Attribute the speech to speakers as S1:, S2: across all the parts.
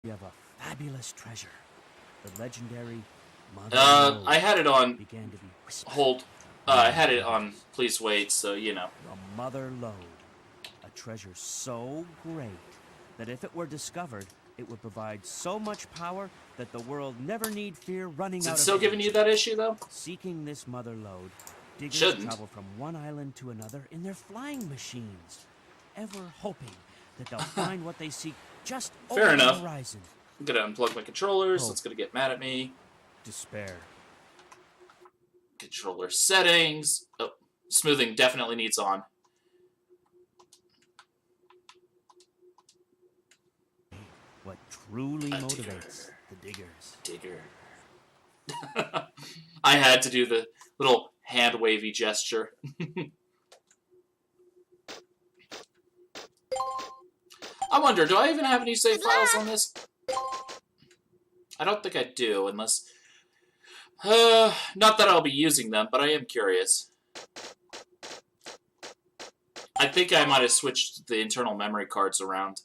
S1: We have a fabulous treasure. The legendary Mother
S2: I had it on
S1: began to be
S2: hold. I had it on please wait, so you know.
S1: The Mother Lode. A treasure so great that if it were discovered, it would provide so much power that the world never need fear running
S2: Is
S1: out
S2: it
S1: of
S2: still giving you that issue though?
S1: Seeking this Mother Lode, diggers
S2: Shouldn't.
S1: travel from one island to another in their flying machines, ever hoping that they'll find what they seek just
S2: Fair
S1: over
S2: enough.
S1: the horizon.
S2: I'm gonna unplug my controllers.
S1: Hope.
S2: It's gonna get mad at me.
S1: Despair.
S2: Controller settings. Oh, smoothing definitely needs on.
S1: What truly
S2: A
S1: motivates the diggers.
S2: Digger. I had to do the little hand wavy gesture. I wonder, do I even have any save files on this? I don't think I do, unless... not that I'll be using them, but I am curious. I think I might have switched the internal memory cards around.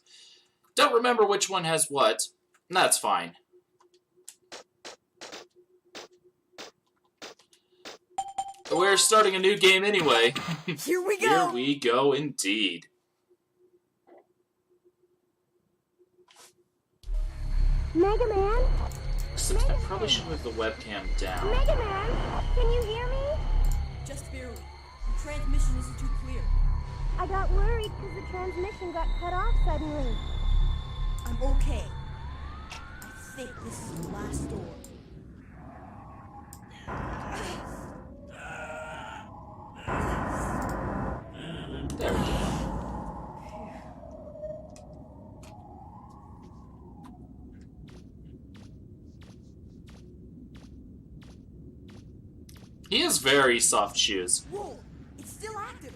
S2: Don't remember which one has what. That's fine. We're starting a new game anyway.
S3: Here we go!
S2: Here we go indeed.
S3: Mega Man?
S2: Except I probably should move the webcam down.
S3: Mega Man? Can you hear me?
S4: Just barely. The transmission isn't too clear.
S3: I got worried because the transmission got cut off suddenly.
S4: I'm okay. I think this is the last door.
S2: There we go. He has very soft shoes.
S4: Whoa! It's still active.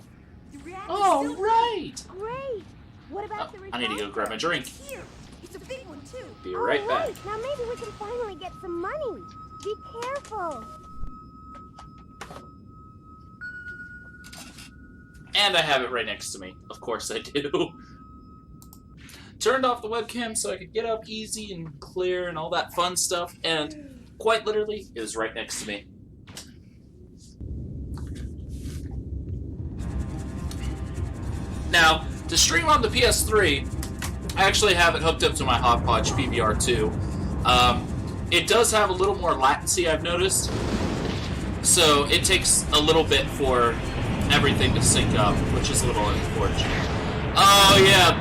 S4: The reactor's
S2: Oh,
S4: still
S2: right!
S3: Great! What about the
S2: I need to go grab my drink.
S4: It's here. It's a big one too.
S2: Be right back.
S3: Right. Now maybe we can finally get some money. Be careful.
S2: And I have it right next to me. Of course I do. Turned off the webcam so I could get up easy and clear and all that fun stuff. And quite literally, it was right next to me. Now, to stream on the PS3, I actually have it hooked up to my Hodgepodge PVR2. It does have a little more latency, I've noticed. So it takes a little bit for everything to sync up, which is a little unfortunate. Oh, yeah.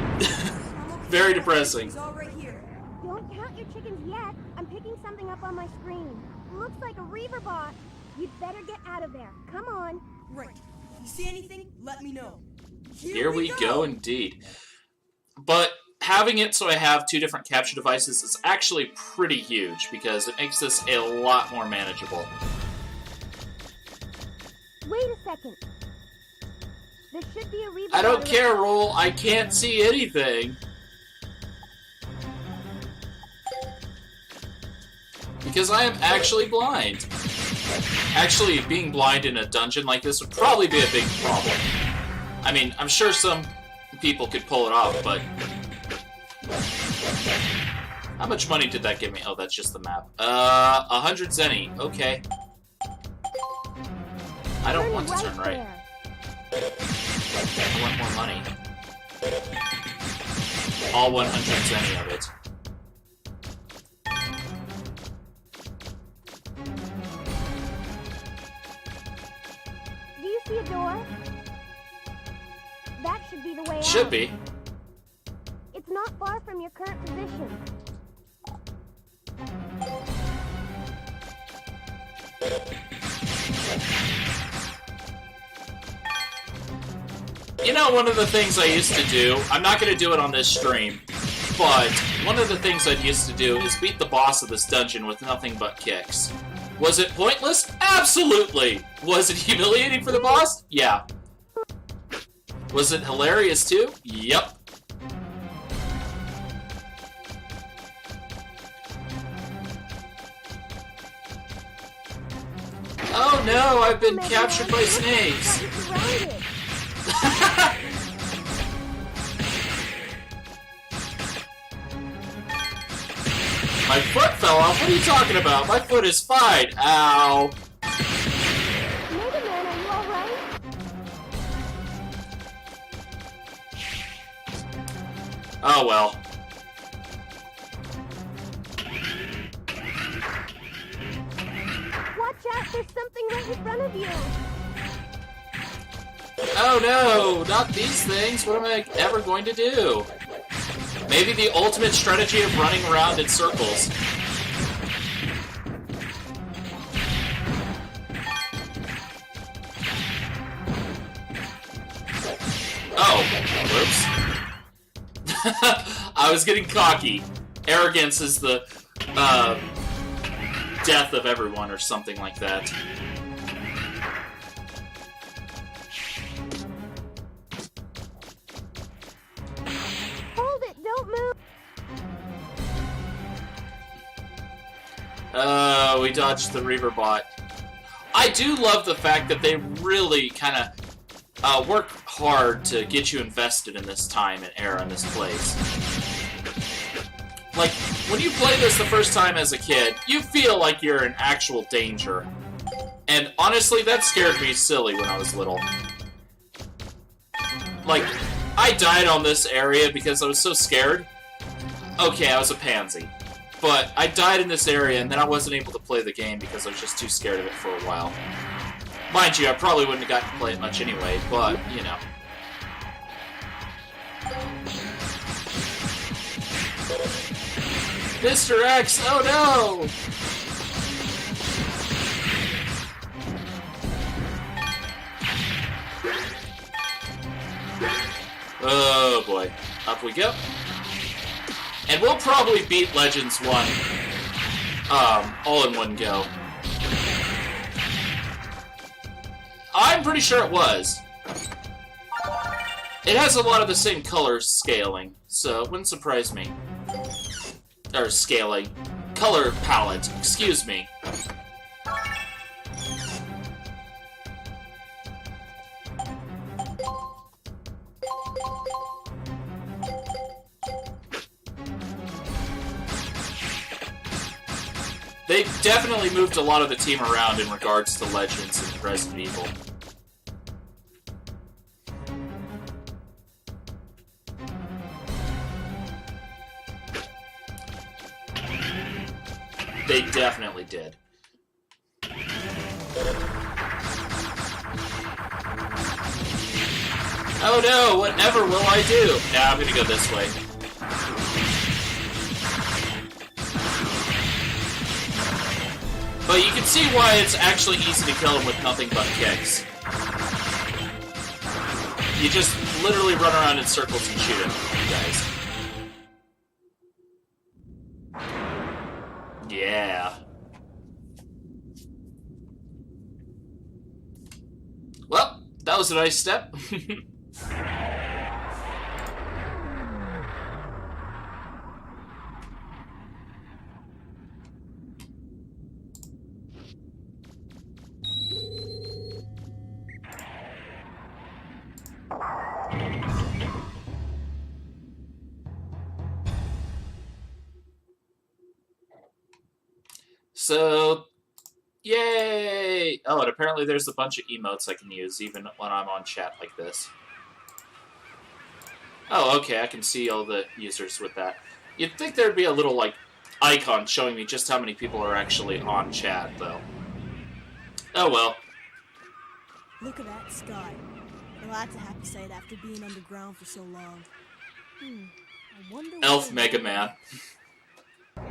S2: Very depressing.
S4: It's all right here.
S3: Don't count your chickens yet. I'm picking something up on my screen. Looks like a Reaver bot. You'd better get out of there. Come on.
S4: Right. If you see anything, let me know.
S2: Here we go, indeed. But having it so I have two different capture devices is actually pretty huge because it makes this a lot more manageable.
S3: Wait a second. There should be a Reaver
S2: I don't
S3: bot
S2: care, Roll. I can't see anything. Because I am actually blind. Actually, being blind in a dungeon like this would probably be a big problem. I mean, I'm sure some people could pull it off, but... How much money did that give me? Oh, that's just the map. 100 zenny. Okay. I don't want to turn right. I want more money. All 100 zenny of it.
S3: Do you see a door? That should be the way out.
S2: Should be.
S3: It's not far from your current position.
S2: You know, one of the things I used to do, I'm not going to do it on this stream, but one of the things I used to do is beat the boss of this dungeon with nothing but kicks. Was it pointless? Absolutely! Was it humiliating for the boss? Yeah. Was it hilarious too? Yep. Oh no, I've been captured by snakes. My foot fell off? What are you talking about? My foot is fine. Ow.
S3: Mega Man, are you alright?
S2: Oh well.
S3: Watch out, there's something right in front of you.
S2: Oh no, not these things. What am I ever going to do? Maybe the ultimate strategy of running around in circles. Oh, whoops. I was getting cocky. Arrogance is the death of everyone or something like that.
S3: Hold it, don't move.
S2: We dodged the Reaver bot. I do love the fact that they really kind of work hard to get you invested in this time and era in this place. Like, when you play this the first time as a kid, you feel like you're in actual danger. And honestly, that scared me silly when I was little. Like, I died on this area because I was so scared. Okay, I was a pansy. But I died in this area, and then I wasn't able to play the game because I was just too scared of it for a while. Mind you, I probably wouldn't have gotten to play it much anyway, but, you know. Mr. X, oh no! Oh boy. Up we go. And we'll probably beat Legends 1 all in one go. I'm pretty sure it was. It has a lot of the same color scaling, so it wouldn't surprise me. Or scaling. Color palette, excuse me. They definitely moved a lot of the team around in regards to Legends and Resident Evil. They definitely did. Oh no, whatever will I do? Nah, I'm gonna go this way. But you can see why it's actually easy to kill him with nothing but kicks. You just literally run around in circles and shoot him, guys. Yeah. Well, that was a nice step. So, yay! Oh, and apparently there's a bunch of emotes I can use even when I'm on chat like this. Oh, okay, I can see all the users with that. You'd think there'd be a little, like, icon showing me just how many people are actually on chat, though. Oh well.
S4: Look at that sky. Well, that's a happy sight after being underground for so long. I wonder
S2: Elf Mega Man.
S4: No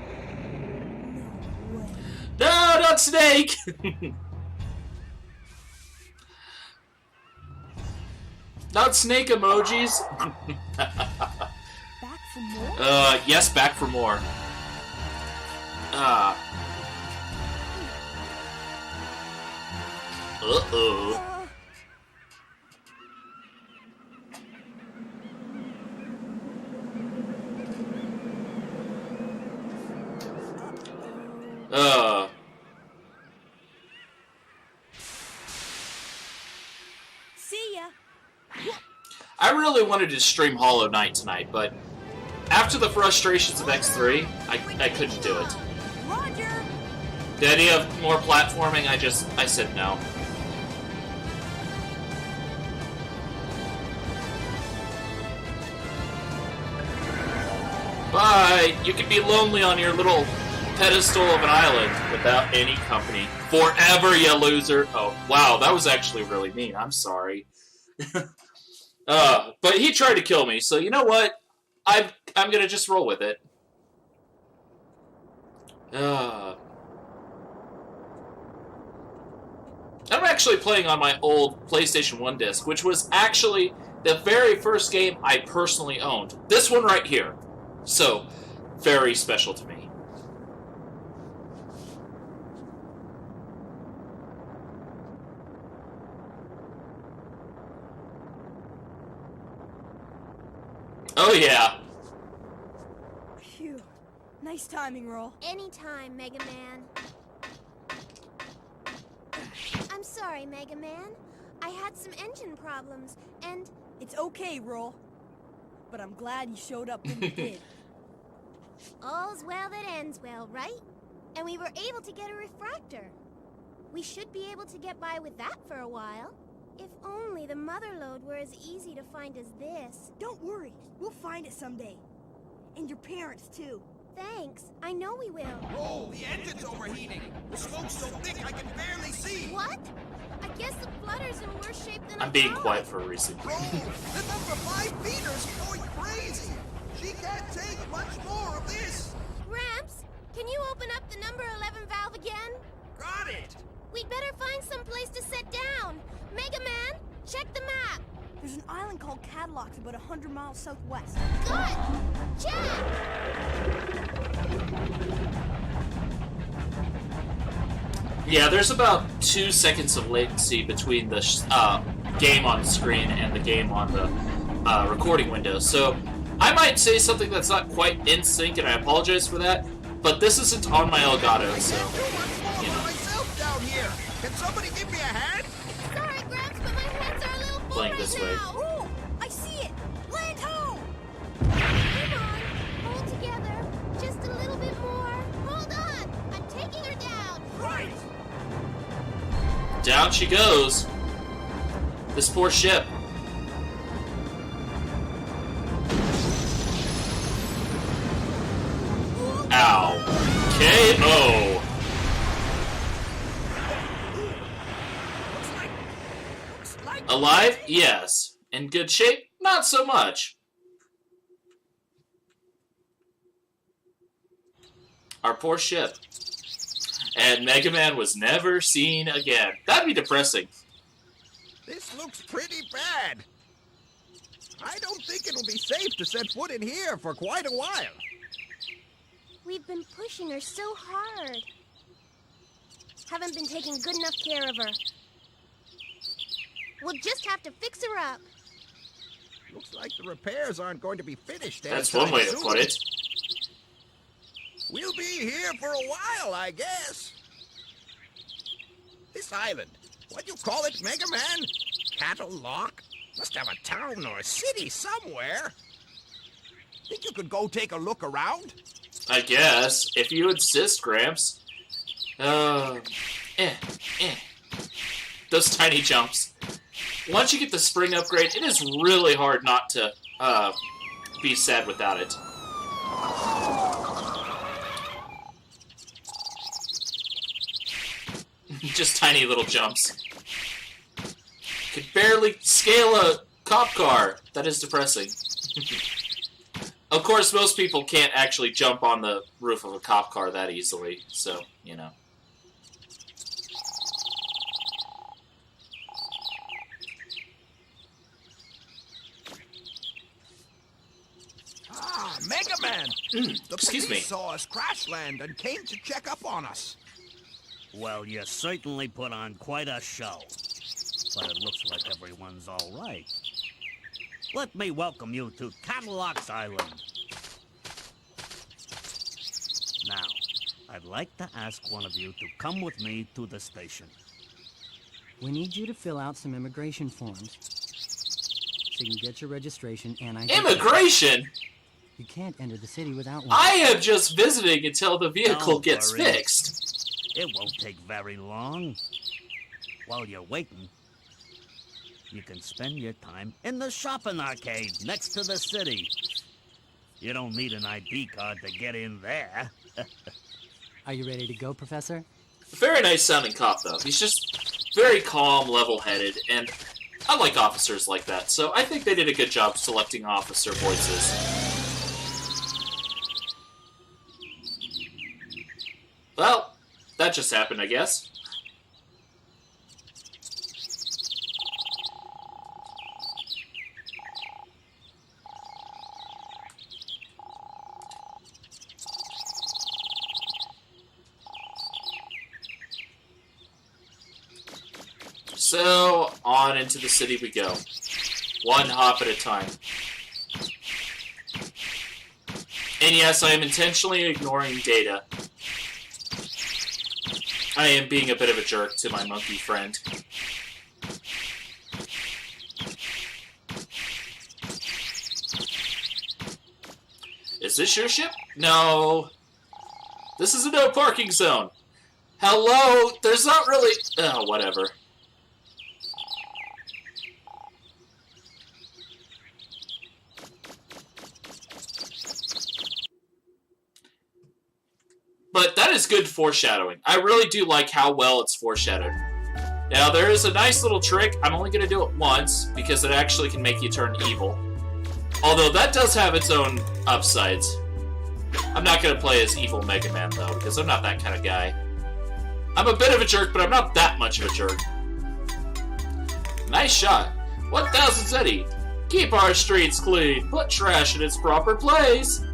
S4: way.
S2: No, not Snake! Not Snake emojis.
S4: Back for more?
S2: Yes, back for more. Uh-oh.
S4: See ya.
S2: I really wanted to stream Hollow Knight tonight, but After the frustrations of X3, I couldn't do it.
S4: Roger!
S2: The idea of more platforming, I said no. Bye! You can be lonely on your little pedestal of an island without any company. Forever, you loser! Oh, wow, that was actually really mean. I'm sorry. But he tried to kill me, so you know what? I'm gonna just roll with it. I'm actually playing on my old PlayStation 1 disc, which was actually the very first game I personally owned. This one right here. So, very special to me. Oh yeah.
S4: Phew. Nice timing, Roll.
S3: Anytime, Mega Man. I'm sorry, Mega Man. I had some engine problems, and...
S4: It's okay, Roll. But I'm glad you showed up when you did.
S3: all's well that ends well, right? And we were able to get a refractor. We should be able to get by with that for a while. If only the mother lode were as easy to find as this.
S4: Don't worry. We'll find it someday. And your parents, too.
S3: Thanks. I know we will.
S5: Oh, the engine's overheating. The smoke's so thick I can barely see.
S3: What? I guess the flutter's in worse shape than
S2: I'm being quiet for a reason.
S5: Bro, the number 5 feeder's going crazy. She can't take much more of this.
S3: Gramps, can you open up the number 11 valve again?
S5: Got it.
S3: We'd better find some place to set down. Mega Man, check the map.
S4: There's an island called Cadilloc's about 100 miles southwest.
S3: Good. Check.
S2: Yeah, there's about 2 seconds of latency between the game on the screen and the game on the recording window. So I might say something that's not quite in sync, and I apologize for that. But this isn't on my Elgato, so
S5: You know. Myself down here. Can somebody give me a hand?
S3: Sorry, Gramps, but my hands are a little full
S2: Playing
S3: right
S2: this way.
S3: now.
S4: Oh, I see it! Land ho!
S3: Come on, hold together. Just a little bit more. Hold on. I'm taking her down.
S5: Right.
S2: down she goes. This poor ship. Ow. KO.
S5: Looks like
S2: Alive? Yes. In good shape? Not so much. Our poor ship. And Mega Man was never seen again. That'd be depressing.
S5: this looks pretty bad. I don't think it'll be safe to set foot in here for quite a while.
S3: We've been pushing her so hard. Haven't been taking good enough care of her. We'll just have to fix her up.
S5: Looks like the repairs aren't going to be finished
S2: That's
S5: anytime
S2: one way to
S5: soon.
S2: put it.
S5: We'll be here for a while, I guess. This island, what do you call it, Mega Man? Cattle Lock? Must have a town or a city somewhere. Think you could go take a look around?
S2: I guess. If you insist, Gramps. Those tiny jumps. Once you get the spring upgrade, it is really hard not to be sad without it. Just tiny little jumps. Could barely scale a cop car. That is depressing. Of course, most people can't actually jump on the roof of a cop car that easily, so, you know.
S5: Ah, Mega Man! The
S2: Excuse
S5: police
S2: me.
S5: saw us crash land and came to check up on us.
S1: Well, you certainly put on quite a show. But it looks like everyone's all right. Let me welcome you to Cadilloc's Island. Now, I'd like to ask one of you to come with me to the station.
S6: We need you to fill out some immigration forms so you can get your registration and ID.
S2: Immigration?
S6: You can't enter the city without one.
S2: I am just visiting until the vehicle
S1: Don't
S2: gets
S1: worry.
S2: fixed.
S1: It won't take very long. While you're waiting, you can spend your time in the shopping arcade next to the city. You don't need an ID card to get in there.
S6: Are you ready to go, Professor?
S2: Very nice sounding cop, though. He's just very calm, level-headed, and I like officers like that, so I think they did a good job selecting officer voices. Well, that just happened, I guess. So, on into the city we go. One hop at a time. And yes, I am intentionally ignoring data. I am being a bit of a jerk to my monkey friend. Is this your ship? No. This is a no parking zone. Hello? There's not really... Oh, whatever. But that is good foreshadowing. I really do like how well it's foreshadowed. Now, there is a nice little trick. I'm only going to do it once, because it actually can make you turn evil. Although, that does have its own upsides. I'm not going to play as evil Mega Man, though, because I'm not that kind of guy. I'm a bit of a jerk, but I'm not that much of a jerk. Nice shot. 1,000 Zeti. Keep our streets clean. Put trash in its proper place.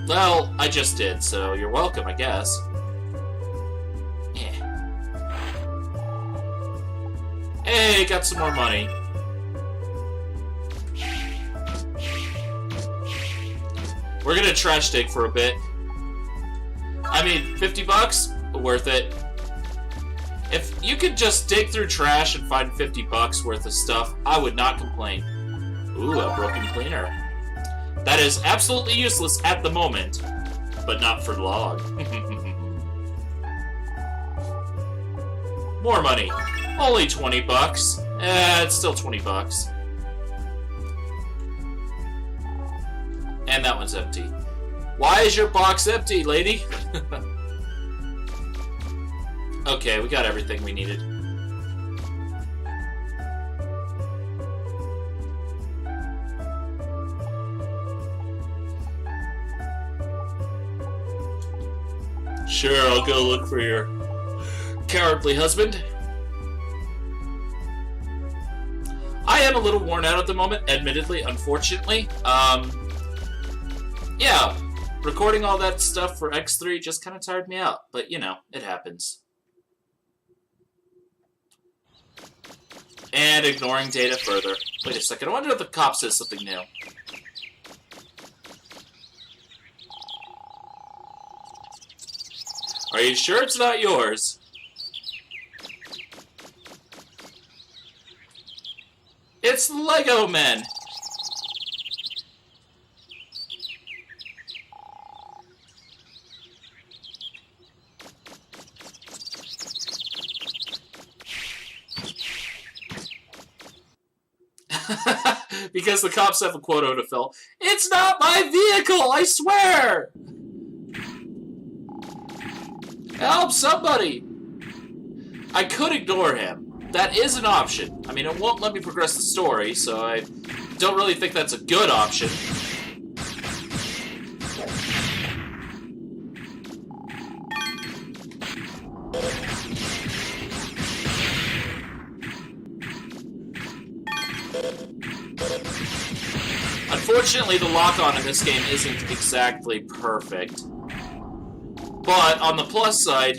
S2: Well, I just did, so you're welcome, I guess. Yeah. Hey, got some more money. We're gonna trash dig for a bit. I mean, 50 bucks? Worth it. If you could just dig through trash and find 50 bucks worth of stuff, I would not complain. Ooh, a broken cleaner. That is absolutely useless at the moment, but not for long. More money. Only 20 bucks. It's still 20 bucks. And that one's empty. Why is your box empty, lady? Okay, we got everything we needed. Sure, I'll go look for your cowardly husband. I am a little worn out at the moment, admittedly, unfortunately. Yeah, recording all that stuff for X3 just kind of tired me out, but you know, it happens. And ignoring data further. Wait a second, I wonder if the cop says something new. Are you sure it's not yours? It's Lego Men! Because the cops have a quota to fill. It's not my vehicle, I swear! Help somebody! I could ignore him. That is an option. I mean, it won't let me progress the story, so I don't really think that's a good option. Unfortunately, the lock-on in this game isn't exactly perfect. But on the plus side,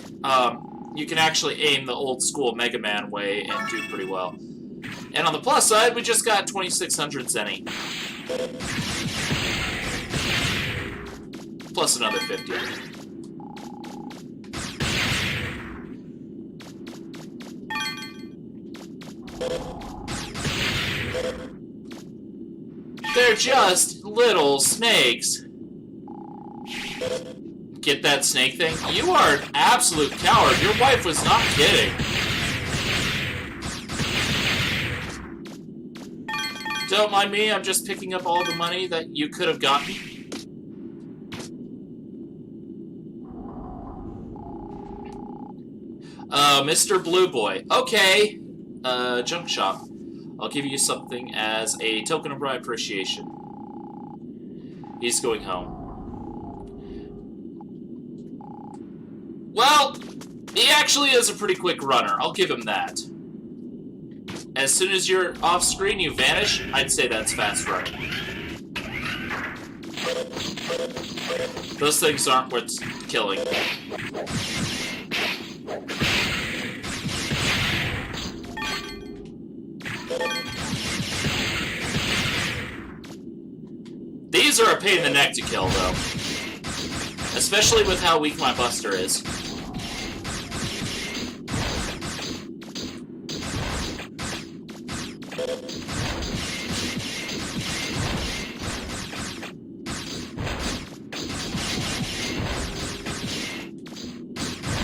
S2: you can actually aim the old-school Mega Man way and do pretty well. And on the plus side, we just got 2,600 Zenny. Plus another 50. They're just little snakes. get that snake thing? You are an absolute coward. Your wife was not kidding. Don't mind me, I'm just picking up all the money that you could have gotten. Mr. Blue Boy. Okay. Junk shop. I'll give you something as a token of my appreciation. He's going home. Well, he actually is a pretty quick runner. I'll give him that. As soon as you're off screen, you vanish. I'd say that's fast running. Those things aren't worth killing. These are a pain in the neck to kill, though. Especially with how weak my Buster is.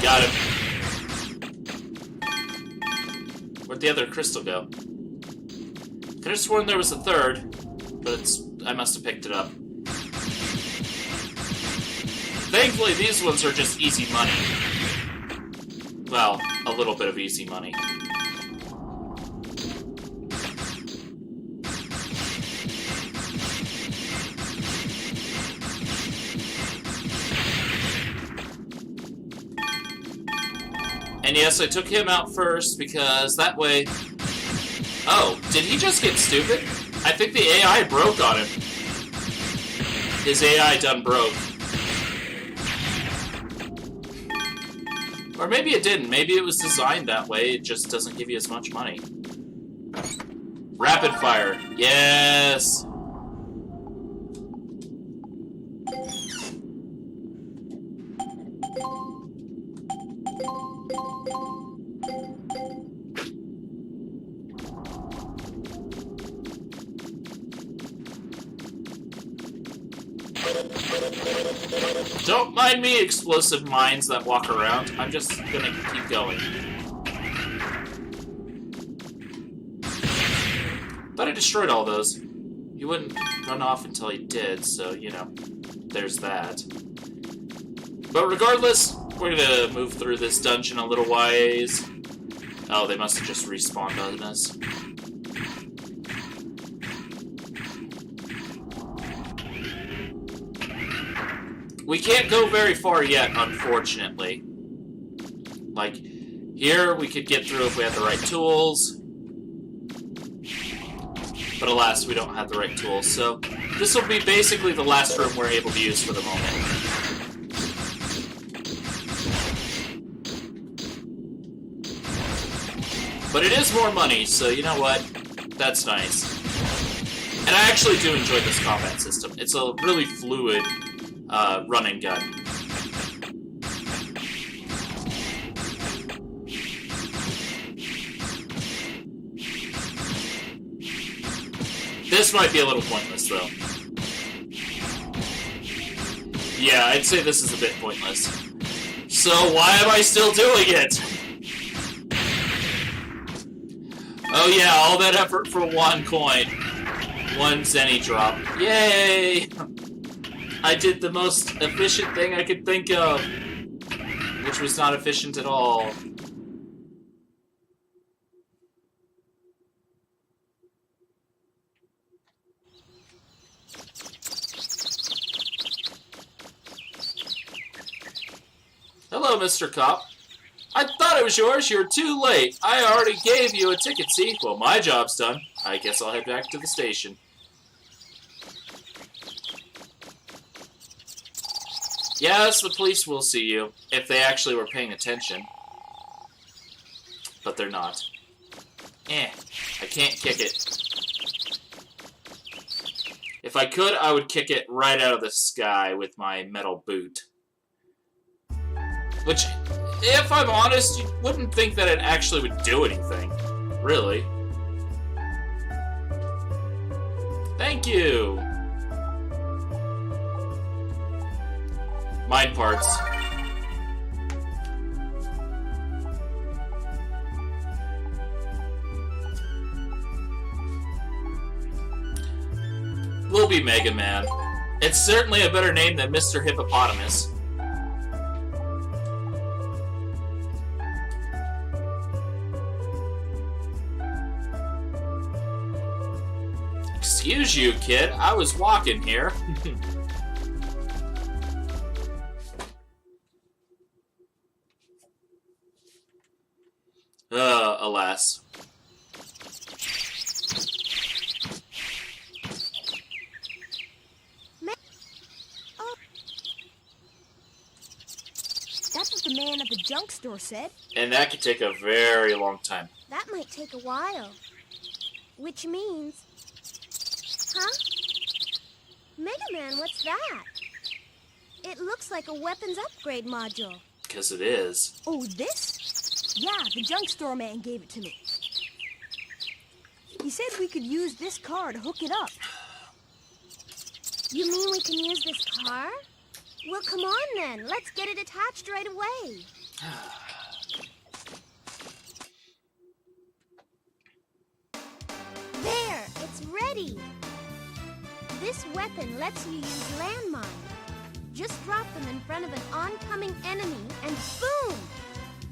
S2: Got him. Where'd the other crystal go? Could have sworn there was a third, but I must have picked it up. Thankfully, these ones are just easy money. Well, a little bit of easy money. And yes, I took him out first because that way... Oh, did he just get stupid? I think the AI broke on him. His AI done broke. Or maybe it didn't. Maybe it was designed that way. It just doesn't give you as much money. Rapid fire. Yes! Don't mind me, explosive mines that walk around. I'm just gonna keep going. But I destroyed all those. He wouldn't run off until he did, so, you know, there's that. But regardless, we're gonna move through this dungeon a little ways. Oh, they must have just respawned on us. We can't go very far yet, unfortunately. Like, here we could get through if we had the right tools. But alas, we don't have the right tools, so this will be basically the last room we're able to use for the moment. But it is more money, so you know what? That's nice. And I actually do enjoy this combat system. It's a really fluid run and gun. This might be a little pointless, though. Yeah, I'd say this is a bit pointless. So why am I still doing it? Oh yeah, all that effort for 1 coin. 1 zenny drop. Yay! I did the most efficient thing I could think of, which was not efficient at all. Hello, Mr. Cop. I thought it was yours. You're too late. I already gave you a ticket, see? Well, my job's done. I guess I'll head back to the station. Yes, the police will see you, if they actually were paying attention. But they're not. I can't kick it. If I could, I would kick it right out of the sky with my metal boot. Which, if I'm honest, you wouldn't think that it actually would do anything. Really. Thank you! Mind parts. We'll be Mega Man. It's certainly a better name than Mr. Hippopotamus. Excuse you, kid. I was walking here. Alas.
S4: That's what the man at the junk store said.
S2: And that could take a very long time.
S3: That might take a while. Which means... Huh? Mega Man, what's that? It looks like a weapons upgrade module.
S2: Because it is.
S4: Oh, this? Yeah, the junk store man gave it to me. He said we could use this car to hook it up.
S3: You mean we can use this car? Well, come on then. Let's get it attached right away. There, it's ready. This weapon lets you use landmines. Just drop them in front of an oncoming enemy and boom!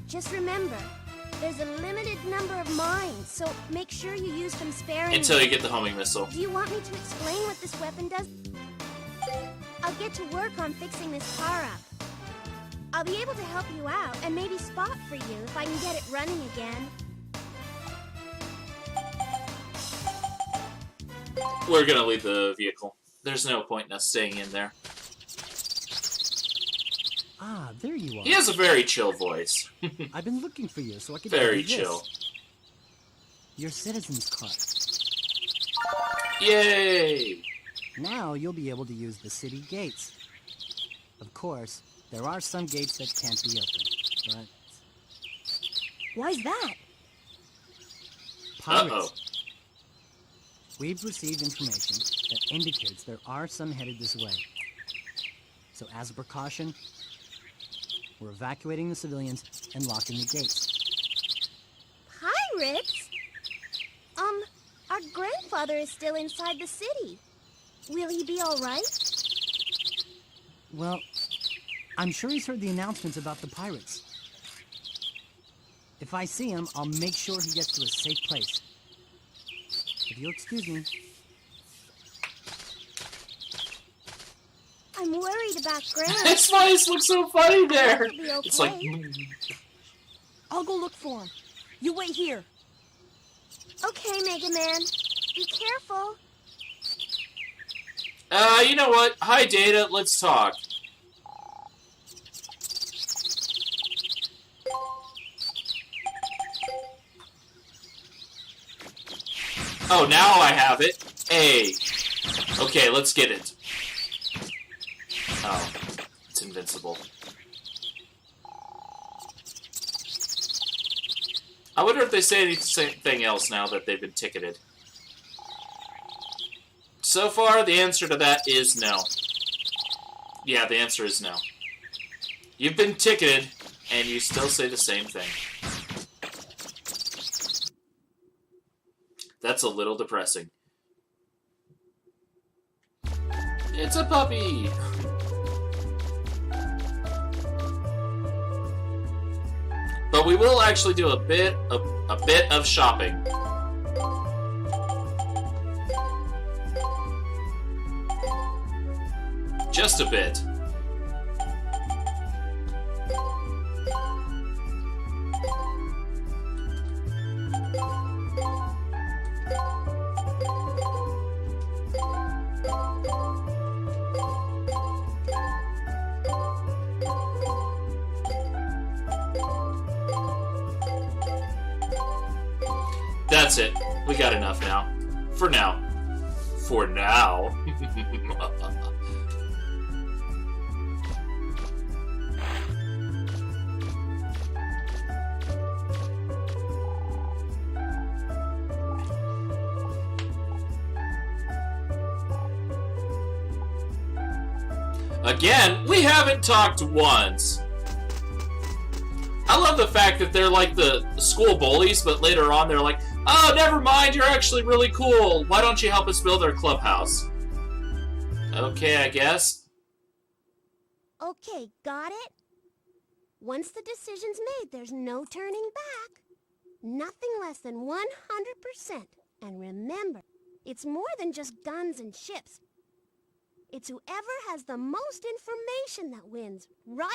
S3: Just remember, there's a limited number of mines, so make sure you use them sparingly.
S2: Until you get the homing missile.
S3: Do you want me to explain what this weapon does? I'll get to work on fixing this car up. I'll be able to help you out and maybe spot for you if I can get it running again.
S2: We're gonna leave the vehicle. There's no point in us staying in there.
S6: Ah, there you are.
S2: He has a very chill voice.
S6: I've been looking for you so I could
S2: Very
S6: give you this.
S2: chill.
S6: Your citizen's card.
S2: Yay!
S6: Now you'll be able to use the city gates. Of course, there are some gates that can't be opened, but...
S4: Why's that?
S6: Pirates.
S2: Uh-oh.
S6: We've received information that indicates there are some headed this way. So as a precaution, we're evacuating the civilians and locking the gates.
S3: Pirates? Our grandfather is still inside the city. Will he be all right?
S6: Well, I'm sure he's heard the announcements about the pirates. If I see him, I'll make sure he gets to a safe place. If you'll excuse me.
S3: I'm worried about Gran.
S2: His face looks so funny there.
S3: He'll be okay.
S2: It's like...
S4: I'll go look for him. You wait here.
S3: Okay, Mega Man. Be careful.
S2: You know what? Hi, Data. Let's talk. Oh, now I have it. Hey. Okay, let's get it. Oh, it's invincible. I wonder if they say anything else now that they've been ticketed. So far, the answer to that is no. Yeah, the answer is no. You've been ticketed, and you still say the same thing. That's a little depressing. It's a puppy! But we will actually do a bit of shopping. Just a bit. That's it. We got enough now. For now. For now. Again, we haven't talked once. I love the fact that they're like the school bullies, but later on they're like, oh, never mind, you're actually really cool. Why don't you help us build our clubhouse? Okay, I guess.
S3: Okay, got it? Once the decision's made, there's no turning back. Nothing less than 100%. And remember, it's more than just guns and ships. It's whoever has the most information that wins, right?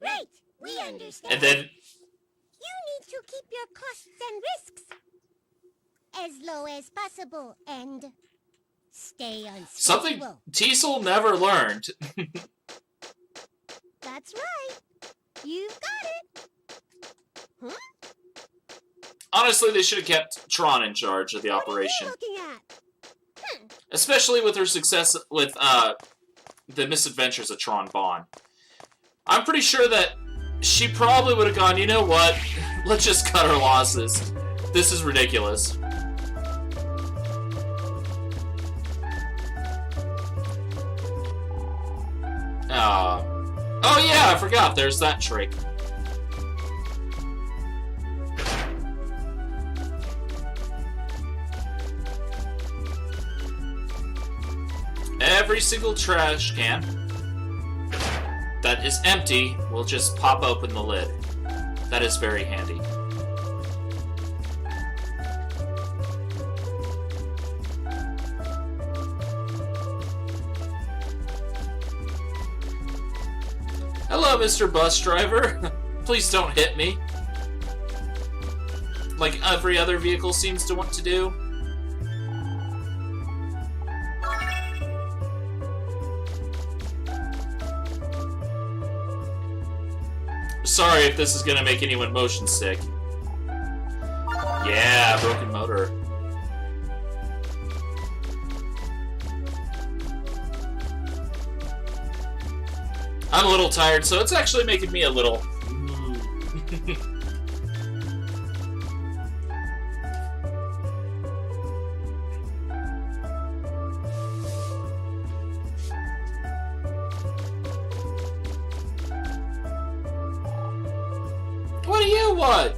S3: Right, we understand.
S2: And then...
S3: You need to keep your costs and risks as low as possible and stay unstoppable.
S2: Something Teasel never learned.
S3: That's right. You've got it. Huh?
S2: Honestly, they should have kept Tron in charge of the operation.
S3: What are you looking at?
S2: Especially with her success with the misadventures of Tron Bonne. I'm pretty sure that she probably would have gone, you know what? Let's just cut our losses. This is ridiculous. Oh yeah, I forgot. There's that trick. Every single trash can that is empty will just pop open the lid. That is very handy. Hello, Mr. Bus Driver. Please don't hit me. Like every other vehicle seems to want to do. Sorry if this is gonna make anyone motion sick. Yeah, broken motor. I'm a little tired, so it's actually making me a little... What do you want?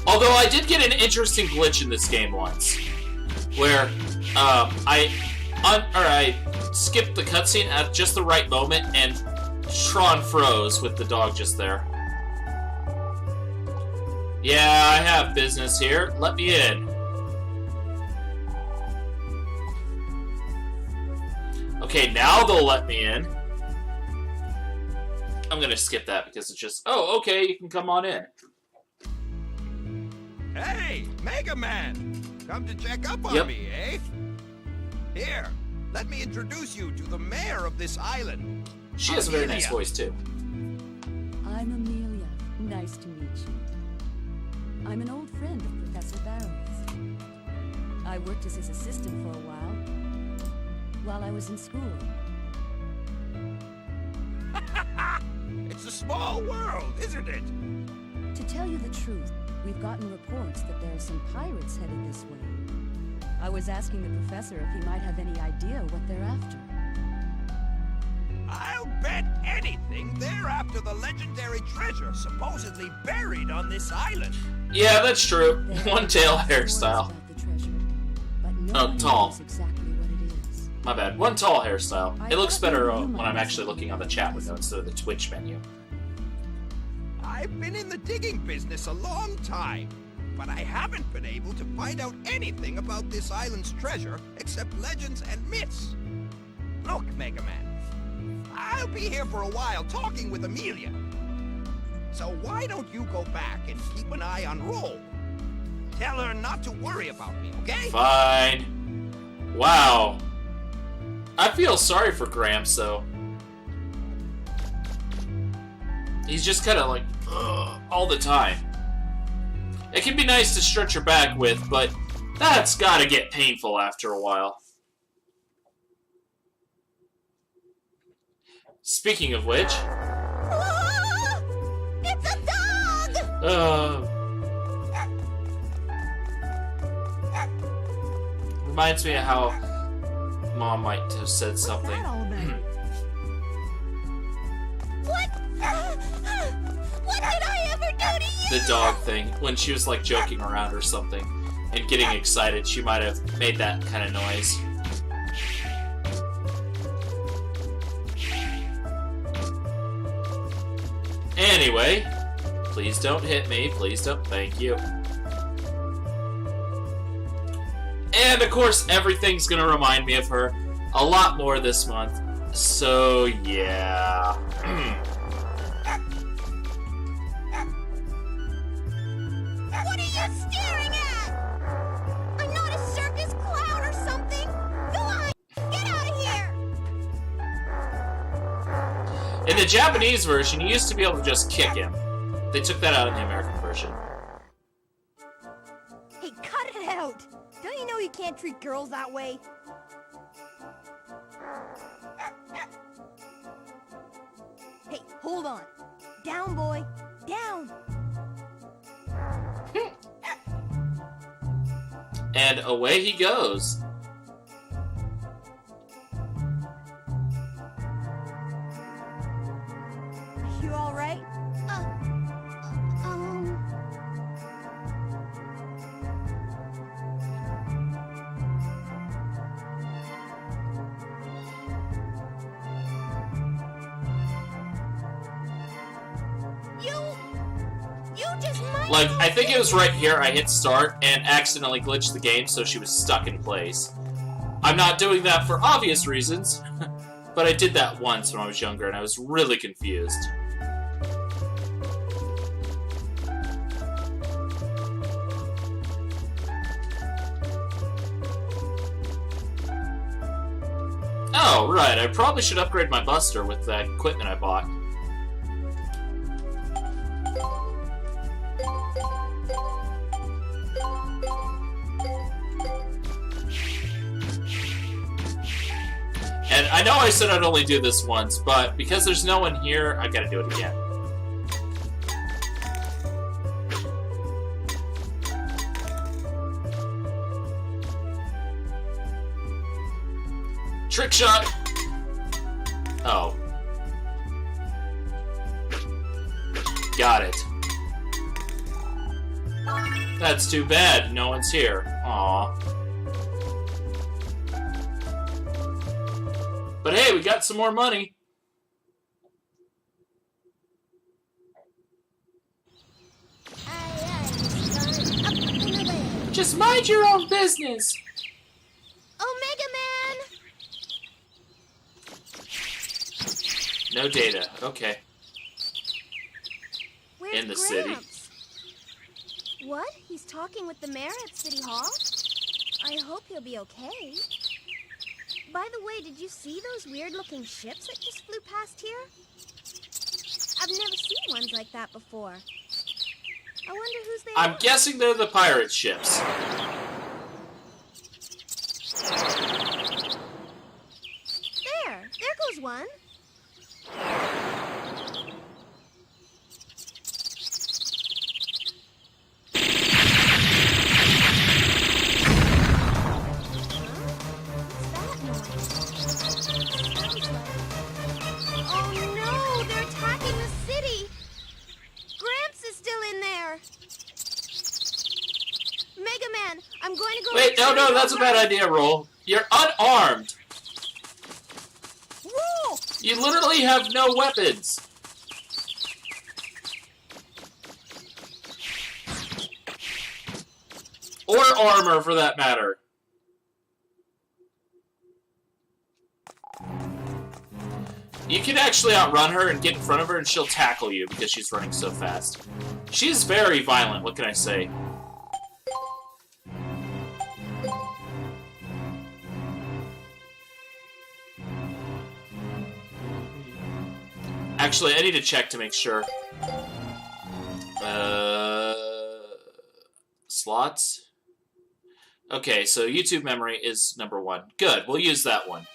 S2: Although I did get an interesting glitch in this game once, where I skipped the cutscene at just the right moment, and Tron froze with the dog just there. Yeah, I have business here. Let me in. Okay, now they'll let me in. I'm gonna skip that because it's just, oh, okay, you can come on in.
S5: Hey, Mega Man! Come to check up on
S2: Yep.
S5: me, eh? Here, let me introduce you to the mayor of this island.
S2: She has a very nice
S5: Amelia.
S2: voice, too.
S7: I'm Amelia. Nice to meet you. I'm an old friend of Professor Barrow's. I worked as his assistant for a while I was in school.
S5: It's a small world, isn't it?
S7: To tell you the truth, we've gotten reports that there are some pirates headed this way. I was asking the professor if he might have any idea what they're after.
S5: I'll bet anything they're after the legendary treasure supposedly buried on this island.
S2: Yeah, that's true.
S7: There
S2: One
S7: are
S2: tail
S7: stories
S2: hairstyle.
S7: about the treasure, but no
S2: Oh,
S7: one
S2: tall.
S7: knows exactly what it is.
S2: My bad. One tall hairstyle.
S7: I
S2: It looks
S7: thought
S2: better
S7: maybe you
S2: when
S7: might
S2: I'm
S7: have
S2: actually
S7: something
S2: looking on the
S7: to
S2: chat
S7: ask.
S2: window instead of the Twitch menu.
S5: I've been in the digging business a long time, but I haven't been able to find out anything about this island's treasure except legends and myths. Look, Mega Man, I'll be here for a while talking with Amelia. So why don't you go back and keep an eye on Roll? Tell her not to worry about me, okay?
S2: Fine. Wow. I feel sorry for Gramps, though. He's just kind of like, ugh, all the time. It can be nice to stretch your back with, but that's gotta get painful after a while. Speaking of which...
S3: Ah! It's a dog!
S2: reminds me of how Mom might have said
S4: What's
S2: something.
S4: that all about?
S3: What? What did I ever do to you?
S2: The dog thing, when she was like joking around or something and getting excited, she might have made that kind of noise. Anyway, please don't hit me. Please don't. Thank you. And of course, everything's gonna remind me of her a lot more this month. So, yeah.
S3: What are you staring at? I'm not a circus clown or something. Go on, get out of here.
S2: In the Japanese version, you used to be able to just kick him. They took that out in the American version.
S4: Hey, cut it out! Don't you know you can't treat girls that way? Hey, hold on. Down, boy. Down.
S2: And away he goes.
S4: You all right?
S3: You just might.
S2: Like, I think it was right here I hit start and accidentally glitched the game so she was stuck in place. I'm not doing that for obvious reasons, but I did that once when I was younger and I was really confused. Oh, right, I probably should upgrade my Buster with that equipment I bought. And I know I said I'd only do this once, but because there's no one here, I gotta do it again. Trick shot! Oh. Got it. That's too bad, no one's here. Aww. But hey, we got some more money. Just mind your own business.
S3: Omega Man.
S2: No data. Okay.
S3: Where's
S2: In the city.
S3: Gramps? What? He's talking with the mayor at City Hall? I hope he'll be okay. By the way, did you see those weird-looking ships that just flew past here? I've never seen ones like that before. I wonder whose they
S2: I'm
S3: are.
S2: guessing they're the pirate ships.
S3: There goes one. Oh no, they're attacking the city! Gramps is still in there! Mega Man, I'm going to go...
S2: Wait, no, that's a bad idea, Roll. You're unarmed.
S4: Roll!
S2: You literally have no weapons. Or armor, for that matter. You can actually outrun her and get in front of her and she'll tackle you because she's running so fast. She's very violent, what can I say? Actually, I need to check to make sure. Slots? Okay, so YouTube memory is number 1. Good, we'll use that one.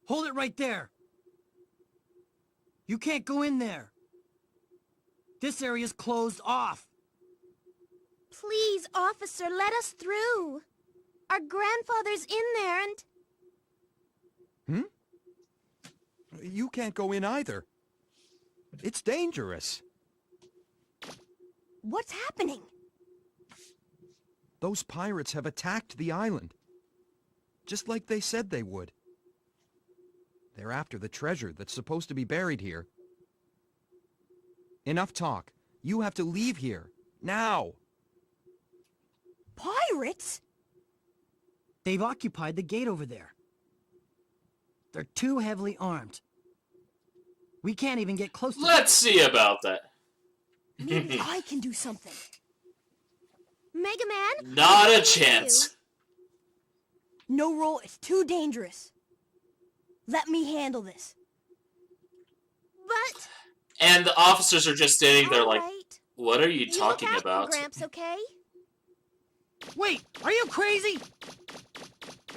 S6: Hold it right there. You can't go in there. This area's closed off.
S3: Please, officer, let us through. Our grandfather's in there and...
S5: You can't go in either. It's dangerous.
S4: What's happening?
S5: Those pirates have attacked the island. Just like they said they would. They're after the treasure that's supposed to be buried here. Enough talk. You have to leave here. Now!
S4: Pirates?
S6: They've occupied the gate over there. They're too heavily armed. We can't even get close to them.
S2: Let's see about that.
S4: Maybe I can do something.
S3: Mega Man?
S2: Not
S3: what
S2: a
S3: can we
S2: chance.
S4: No roll, it's too dangerous. Let me handle this.
S3: do? But...
S2: And the officers are just standing there like,
S3: Alright.
S2: what are you
S3: You
S2: talking
S3: look after
S2: about?
S3: Gramps, okay?
S6: Wait, are you crazy?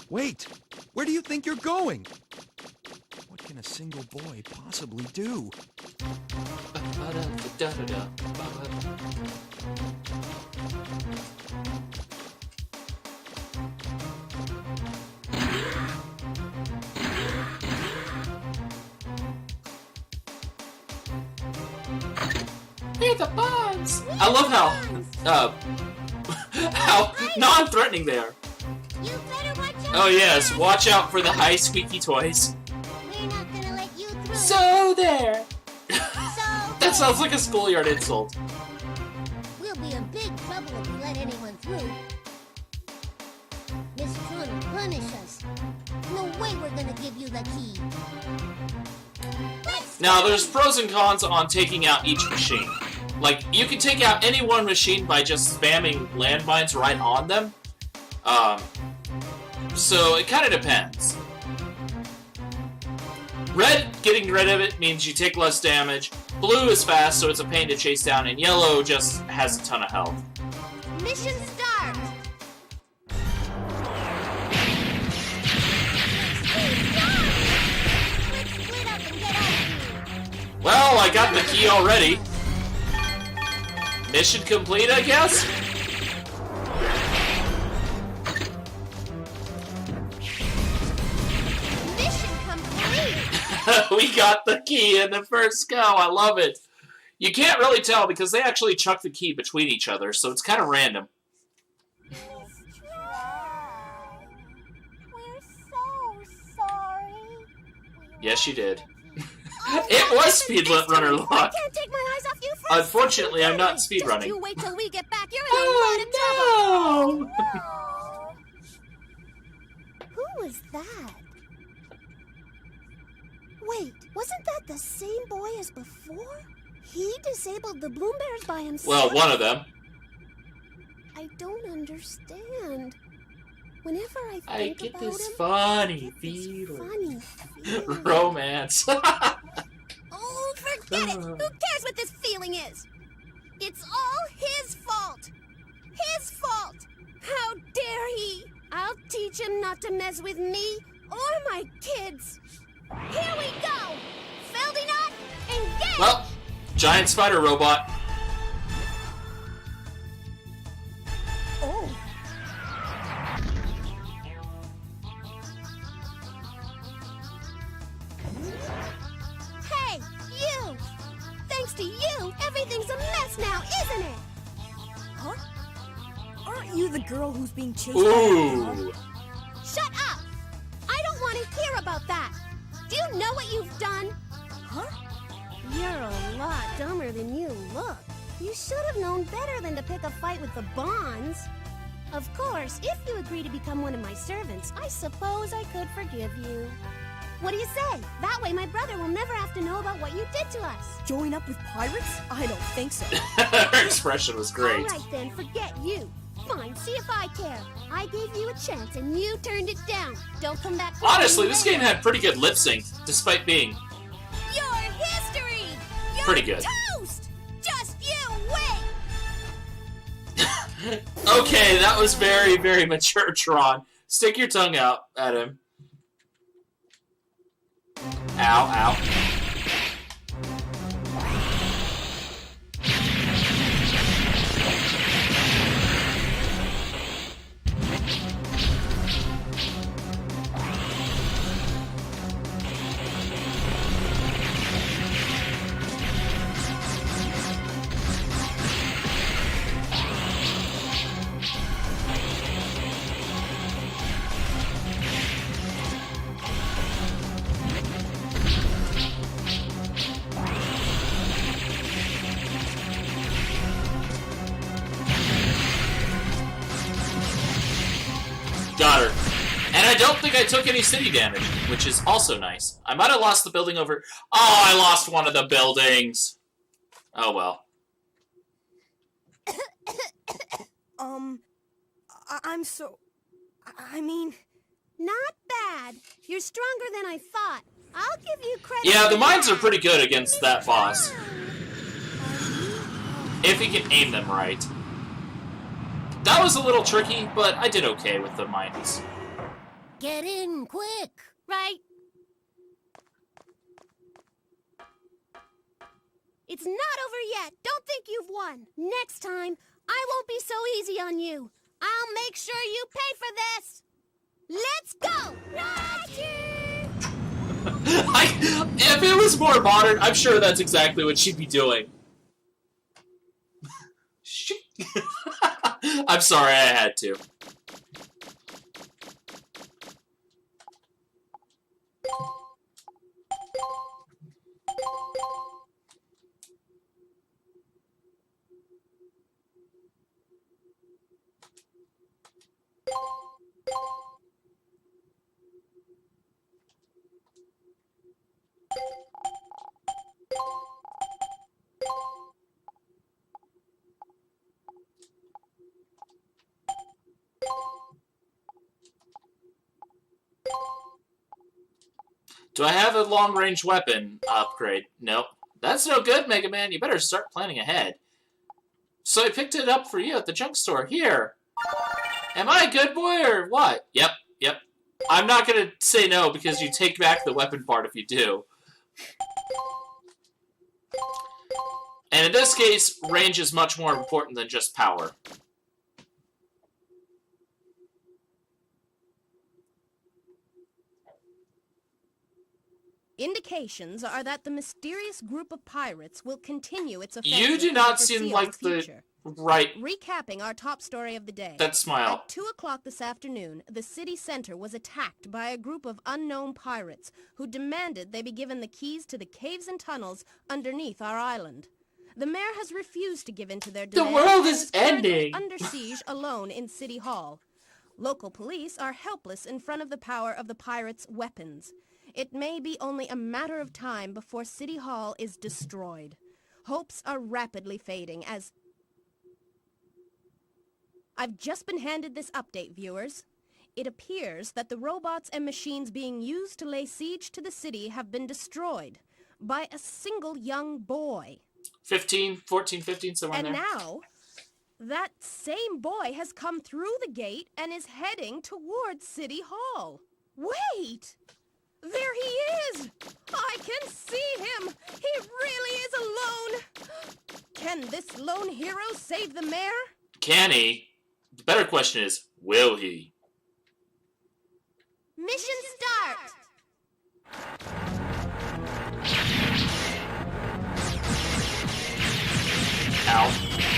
S5: Wait! Where do you think you're going? What can a single boy possibly do?
S2: Hey, the bonds! I love how non-threatening they are.
S3: You better watch out.
S2: Oh yes, watch out for the high squeaky toys.
S3: We're not gonna let you through.
S2: So there!
S3: So
S2: That sounds like a schoolyard insult.
S3: we'll be in big trouble if we let anyone through. Miss Trun will punish us. No way we're gonna give you the key. Let's
S2: Now, there's pros and cons on taking out each machine. Like, you can take out any one machine by just spamming landmines right on them. So it kind of depends. Red, getting rid of it means you take less damage. Blue is fast, so it's a pain to chase down. And yellow just has a ton of health.
S3: mission start. Let's split up and get out of here.
S2: Well, I got the key already. Mission complete, I guess?
S3: Mission complete.
S2: We got the key in the first go. I love it. You can't really tell because they actually chuck the key between each other, so it's kind of random.
S3: Miss Try. We're so sorry.
S2: Yes, you did.
S3: Oh,
S2: It was
S3: listen,
S2: speedrunner
S3: I
S2: luck.
S3: can't take my eyes off you for a
S2: Unfortunately, I'm not
S3: second. Just
S2: speedrunning.
S3: you wait till we get back. You're in a lot of trouble.
S2: Oh,
S3: Who was that? Wait, wasn't that the same boy as before? He disabled the bloom bears by himself.
S2: Well, one of them.
S3: I don't understand. Whenever I
S2: I
S3: think
S2: get
S3: about
S2: this
S3: him,
S2: funny
S3: I get this
S2: feeling.
S3: funny feeling.
S2: Romance.
S3: Oh, forget it! Who cares what this feeling is? It's all his fault! His fault! How dare he! I'll teach him not to mess with me or my kids! Here we go! Felding up, engage!
S2: Well, giant spider robot.
S4: Oh,
S3: Hey, you! Thanks to you, everything's a mess now, isn't it?
S4: huh? Aren't you the girl who's being chased by a mob?
S2: Ooh.
S3: Shut up! I don't want to hear about that! Do you know what you've done?
S4: Huh?
S3: You're a lot dumber than you look. You should have known better than to pick a fight with the Bonds. Of course, if you agree to become one of my servants, I suppose I could forgive you. What do you say? That way my brother will never have to know about what you did to us.
S4: Join up with pirates? I don't think so.
S2: Her expression was great.
S3: All right then, forget you. Fine, see if I care. I gave you a chance and you turned it down. Don't come back.
S2: Honestly, this game had pretty good lip sync, despite being
S3: Your history. You're
S2: pretty good.
S3: toast. Just you wait.
S2: Okay, that was very, very mature, Tron. Stick your tongue out at him. Ow, ow. Got her. And I don't think I took any city damage, which is also nice. I might have lost the building over... Oh, I lost one of the buildings. Oh, well.
S4: I'm so... I mean...
S3: Not bad. You're stronger than I thought. I'll give you credit.
S2: Yeah, the
S3: for
S2: mines
S3: that.
S2: are pretty good against that boss. If you can aim them right. That was a little tricky, but I did okay with the mines.
S3: Get in, quick. Right. It's not over yet. Don't think you've won. Next time, I won't be so easy on you. I'll make sure you pay for this. Let's go! Roger!
S2: If it was more modern, I'm sure that's exactly what she'd be doing. I'm sorry, I had to. Do I have a long-range weapon upgrade? Nope. That's no good, Mega Man. You better start planning ahead. So I picked it up for you at the junk store. Here. Am I a good boy or what? Yep, yep. I'm not going to say no because you take back the weapon part if you do. And in this case, range is much more important than just power.
S8: Indications are that the mysterious group of pirates will continue its offensive.
S2: You do
S8: in
S2: not
S8: the
S2: seem like the
S8: future.
S2: right...
S8: Recapping our top story of the day.
S2: That smile.
S8: At 2 o'clock this afternoon, the city center was attacked by a group of unknown pirates who demanded they be given the keys to the caves and tunnels underneath our island. The mayor has refused to give in to their demands.
S2: The world
S8: and
S2: is
S8: currently
S2: ending.
S8: under siege alone in City Hall. Local police are helpless in front of the power of the pirates' weapons. It may be only a matter of time before City Hall is destroyed. Hopes are rapidly fading as... I've just been handed this update, viewers. It appears that the robots and machines being used to lay siege to the city have been destroyed by a single young boy.
S2: 14, 15, somewhere in
S8: And
S2: there.
S8: now, that same boy has come through the gate and is heading towards City Hall. Wait! There he is! I can see him! He really is alone! Can this lone hero save the mayor?
S2: Can he? The better question is, will he?
S3: Mission start!
S2: Ow.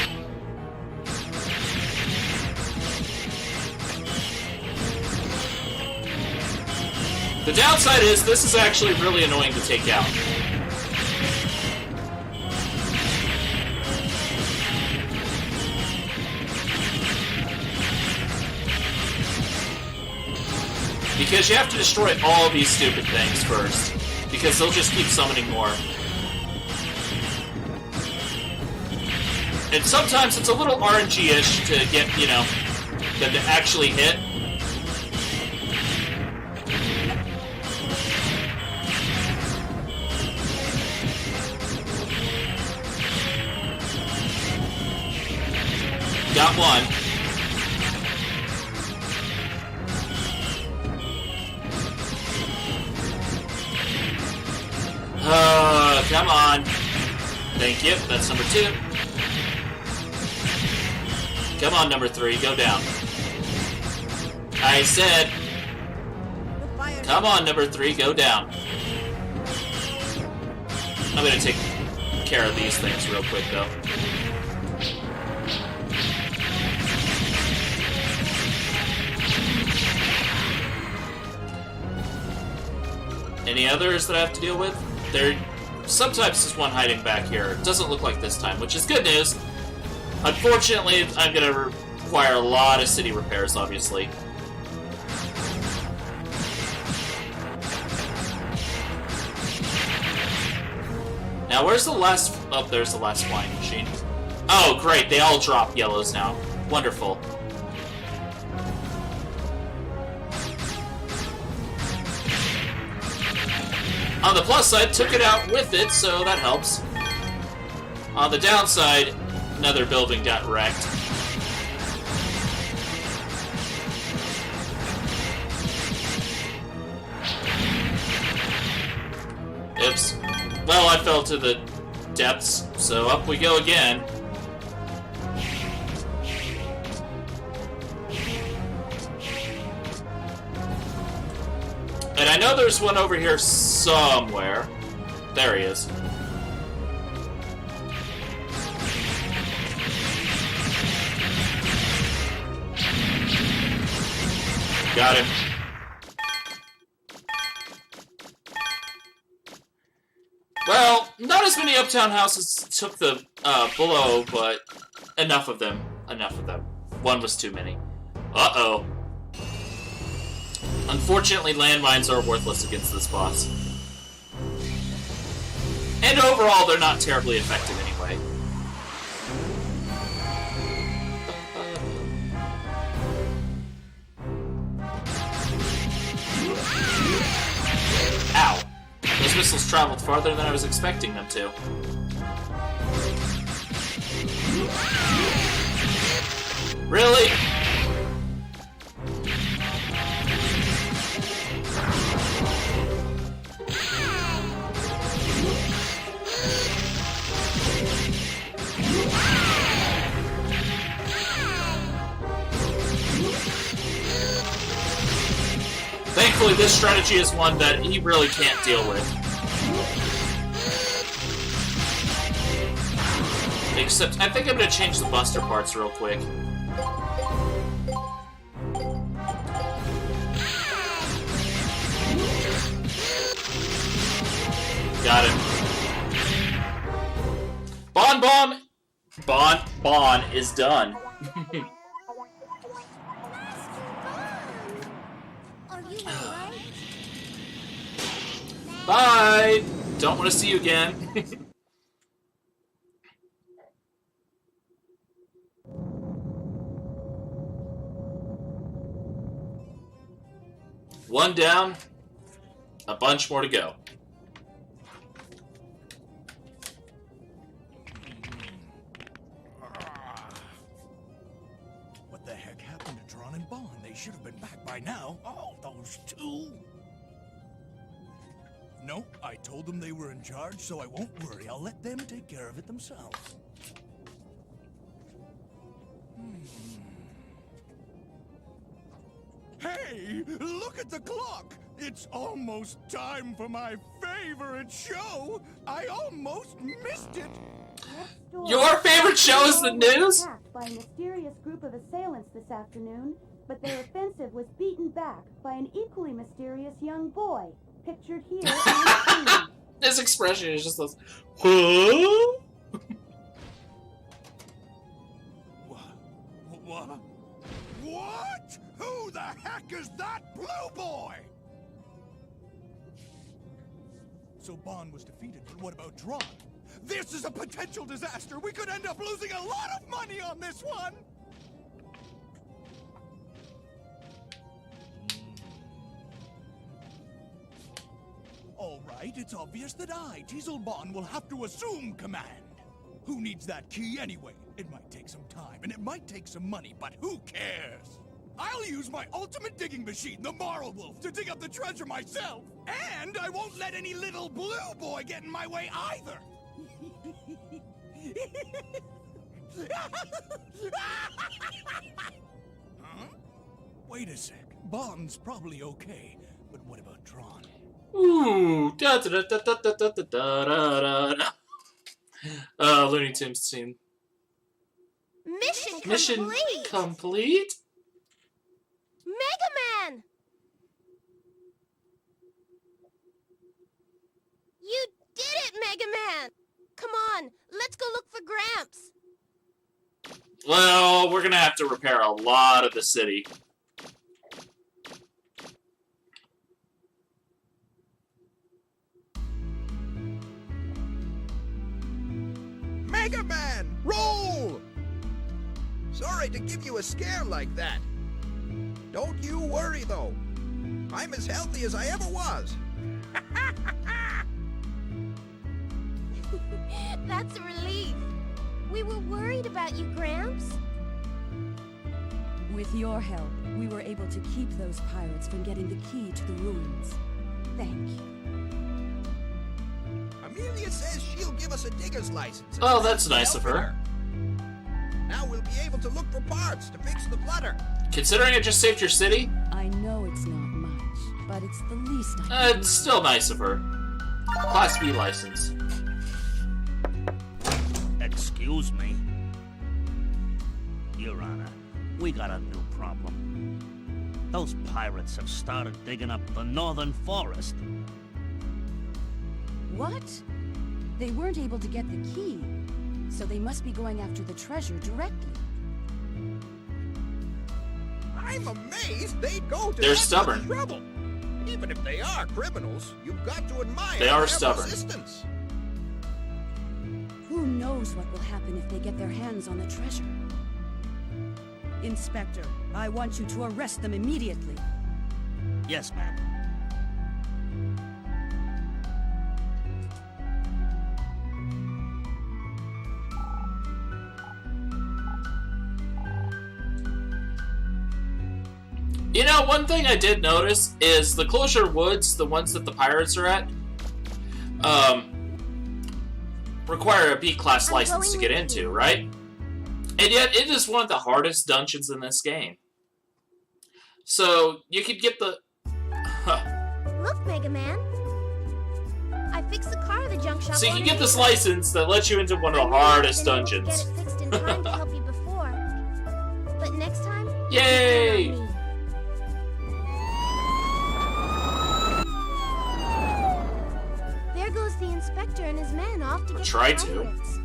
S2: The downside is, this is actually really annoying to take out. Because you have to destroy all these stupid things first. Because they'll just keep summoning more. And sometimes it's a little RNG-ish to get, you know, them to actually hit. Got one. Come on. Thank you. That's number 2. Come on, number 3. Go down. I said, come on, number 3. Go down. I'm gonna take care of these things real quick, though. Any others that I have to deal with? There sometimes there's one hiding back here. It doesn't look like this time, which is good news. Unfortunately, I'm going to require a lot of city repairs, obviously. Now, where's the last... Oh, there's the last flying machine. Oh, great. They all drop yellows now. Wonderful. On the plus side, took it out with it, so that helps. On the downside, another building got wrecked. Oops. Well, I fell to the depths, so up we go again. And I know there's one over here somewhere. There he is. Got him. Well, not as many uptown houses took the blow, but enough of them. Enough of them. One was too many. Uh-oh. Unfortunately, landmines are worthless against this boss. And overall, they're not terribly effective anyway. Ow. Those missiles traveled farther than I was expecting them to. Really? Thankfully, this strategy is one that he really can't deal with. Except, I think I'm going to change the buster parts real quick. Got him. Bon is done.
S3: Are you alright?
S2: Bye! Don't want to see you again. One down, a bunch more to go.
S9: What the heck happened to Dron and Bond? They should have been back by now. Oh, those two. No, I told them they were in charge, so I won't worry. I'll let them take care of it themselves. Hey, look at the clock! It's almost time for my favorite show! I almost missed it!
S2: Your favorite show is the news?
S10: Attacked by a mysterious group of assailants this afternoon, but their offensive was beaten back by an equally mysterious young boy, pictured here on screen.
S2: His expression is just this, huh?
S9: What? Who the heck is that blue boy? So Bond was defeated, but what about Dron? This is a potential disaster. We could end up losing a lot of money on this one. All right, it's obvious that I, Teasel Bond, will have to assume command. Who needs that key anyway? It might take some time, and it might take some money, but who cares? I'll use my ultimate digging machine, the Moral Wolf, to dig up the treasure myself. And I won't let any little blue boy get in my way either. Huh? Wait a sec. Bond's probably okay, but what about Tron?
S2: Ooh, da da da da da da da da da da. Looney Tunes scene.
S3: Mission
S2: Complete?
S3: Mega Man! You did it, Mega Man! Come on, let's go look for Gramps.
S2: Well, we're gonna have to repair a lot of the city.
S5: Mega Man, roll! Sorry to give you a scare like that. Don't you worry, though. I'm as healthy as I ever was.
S3: That's a relief. We were worried about you, Gramps.
S7: With your help, we were able to keep those pirates from getting the key to the ruins. Thank you.
S5: Amelia says she'll give us a digger's license.
S2: Oh, that's nice of her.
S5: Now we'll be able to look for parts to fix the flutter.
S2: Considering it just saved your city,
S7: I know it's not much, but it's the least I can do.
S2: it's still nice of her. Class B license.
S1: Excuse me. Your Honor, we got a new problem. Those pirates have started digging up the northern forest.
S7: What? They weren't able to get the key, so they must be going after the treasure directly.
S5: I'm amazed they'd go to
S2: They're
S5: that
S2: stubborn.
S5: much trouble. Even if they are criminals, you've got to admire
S2: They are
S5: their
S2: stubborn.
S5: persistence.
S7: Who knows what will happen if they get their hands on the treasure? Inspector, I want you to arrest them immediately.
S1: Yes, ma'am.
S2: You know, one thing I did notice is the Closure Woods, the ones that the pirates are at, require a B-class license to get into, right? And yet, it is one of the hardest dungeons in this game. So, you could get the...
S3: Look, Mega Man. I fixed the car at the junk shop.
S2: So you
S3: on
S2: can get this
S3: Amazon.
S2: license that lets you into one of
S3: I
S2: the
S3: knew I'd
S2: hardest
S3: been able to
S2: dungeons.
S3: Get it fixed in time to help you before. But next time,
S2: Yay!
S3: count on me. There goes the inspector and his men off to get
S2: Try
S3: the
S2: to.
S3: pirates.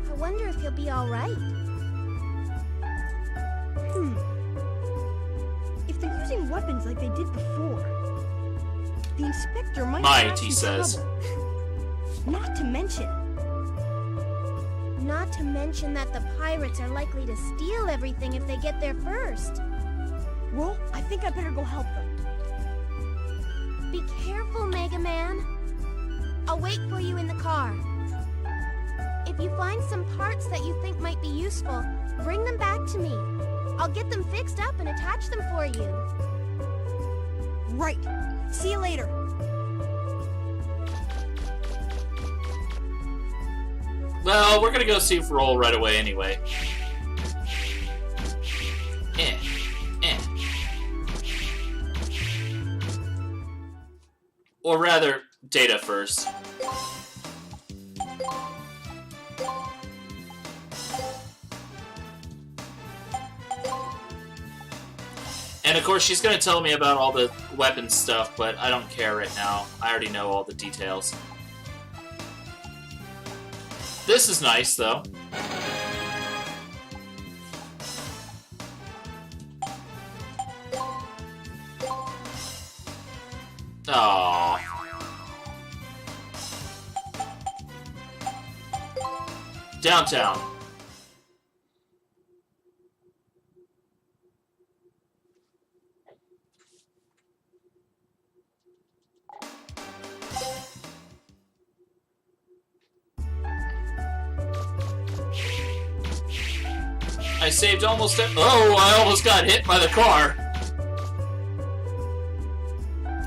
S3: I wonder if he'll be all right.
S4: If they're using weapons like they did before, the inspector might
S2: Might,
S4: have
S2: he
S4: some
S2: says.
S4: trouble. Not to mention
S3: that the pirates are likely to steal everything if they get there first.
S4: well, I think I better go help them.
S3: Be careful, Mega Man. I'll wait for you in the car. If you find some parts that you think might be useful, bring them back to me. I'll get them fixed up and attach them for you.
S4: Right. See you later.
S2: Well, we're gonna go see Roll right away anyway. Or rather, Data first. And of course, she's gonna tell me about all the weapon stuff, but I don't care right now. I already know all the details. This is nice, though. Aww. Downtown. I saved almost oh, I almost got hit by the car.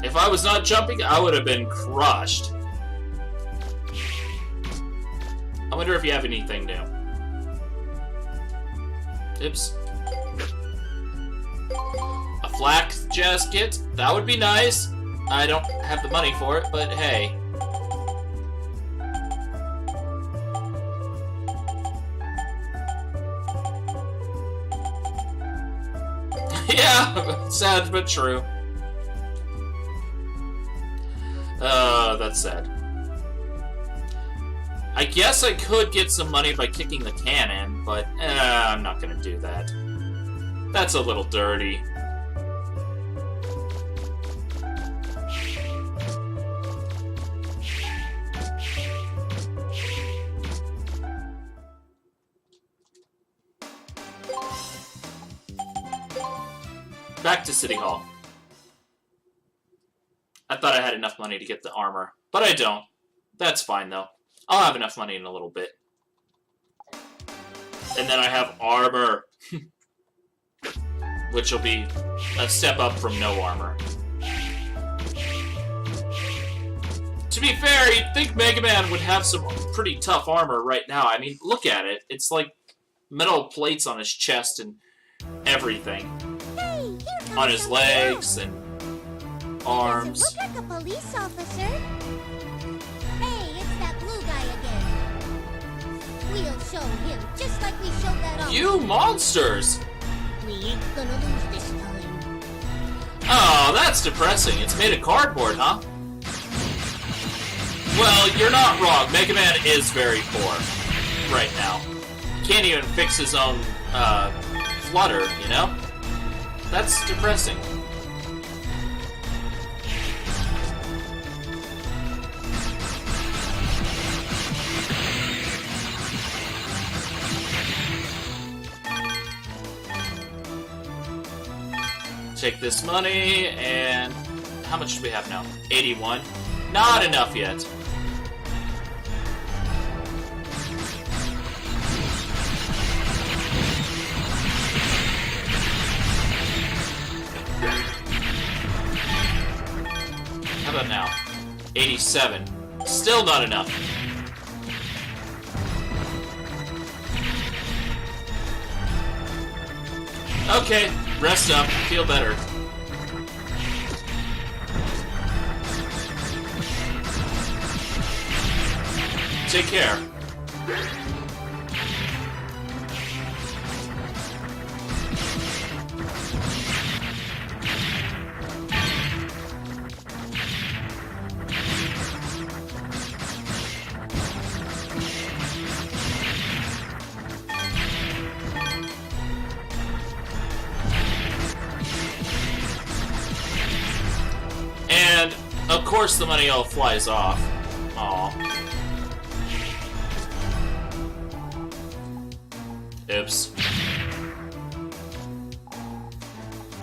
S2: If I was not jumping, I would have been crushed. I wonder if you have anything new. Oops. A flak jasket? That would be nice. I don't have the money for it, but hey. Yeah, sad but true. That's sad. I guess I could get some money by kicking the cannon, but I'm not gonna do that. That's a little dirty. Back to City Hall. I thought I had enough money to get the armor, but I don't. That's fine, though. I'll have enough money in a little bit. And then I have armor. Which will be a step up from no armor. To be fair, you'd think Mega Man would have some pretty tough armor right now. I mean, look at it. It's like metal plates on his chest and everything.
S3: Hey, here
S2: On his legs and arms.
S3: Does it look like a police officer? Hey, it's that blue guy again. We'll show him, just like we showed that officer.
S2: You monsters!
S3: We ain't gonna lose this time.
S2: Oh, that's depressing. It's made of cardboard, huh? Well, you're not wrong. Mega Man is very poor right now. He can't even fix his own flutter, you know? That's depressing. Take this money, and how much do we have now? 81. Not enough yet. How about now? 87. Still not enough. Okay, rest up, feel better. Take care. And, of course, the money all flies off. Aw. Oops.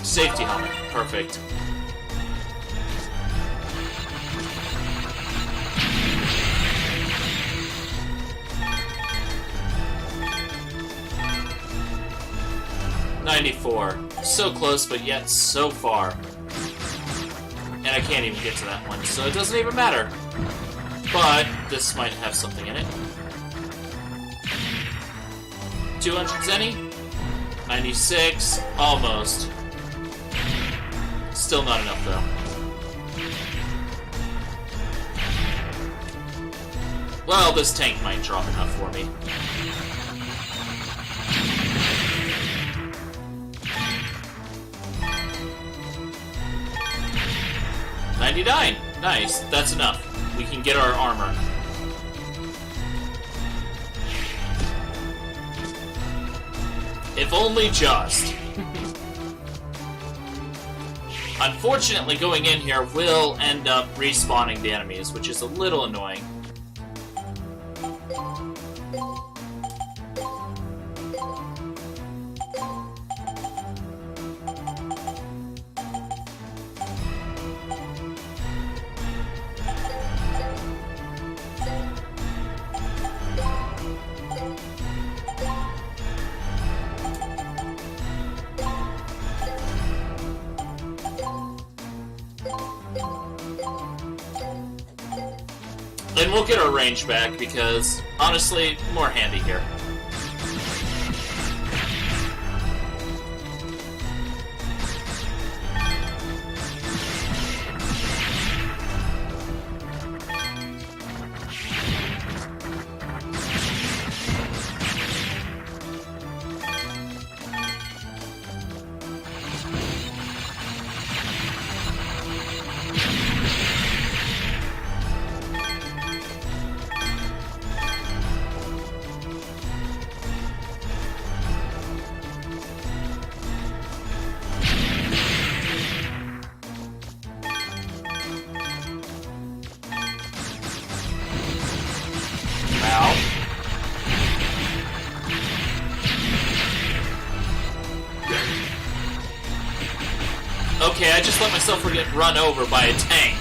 S2: Safety helmet. Perfect. $94. So close, but yet so far. And I can't even get to that one, so it doesn't even matter. But this might have something in it. 200 zenny? 96. Almost. Still not enough, though. Well, this tank might drop enough for me. $99. Nice. That's enough. We can get our armor. If only just. Unfortunately, going in here will end up respawning the enemies, which is a little annoying. And we'll get our range back because, honestly, more handy here. Okay, I just let myself get run over by a tank.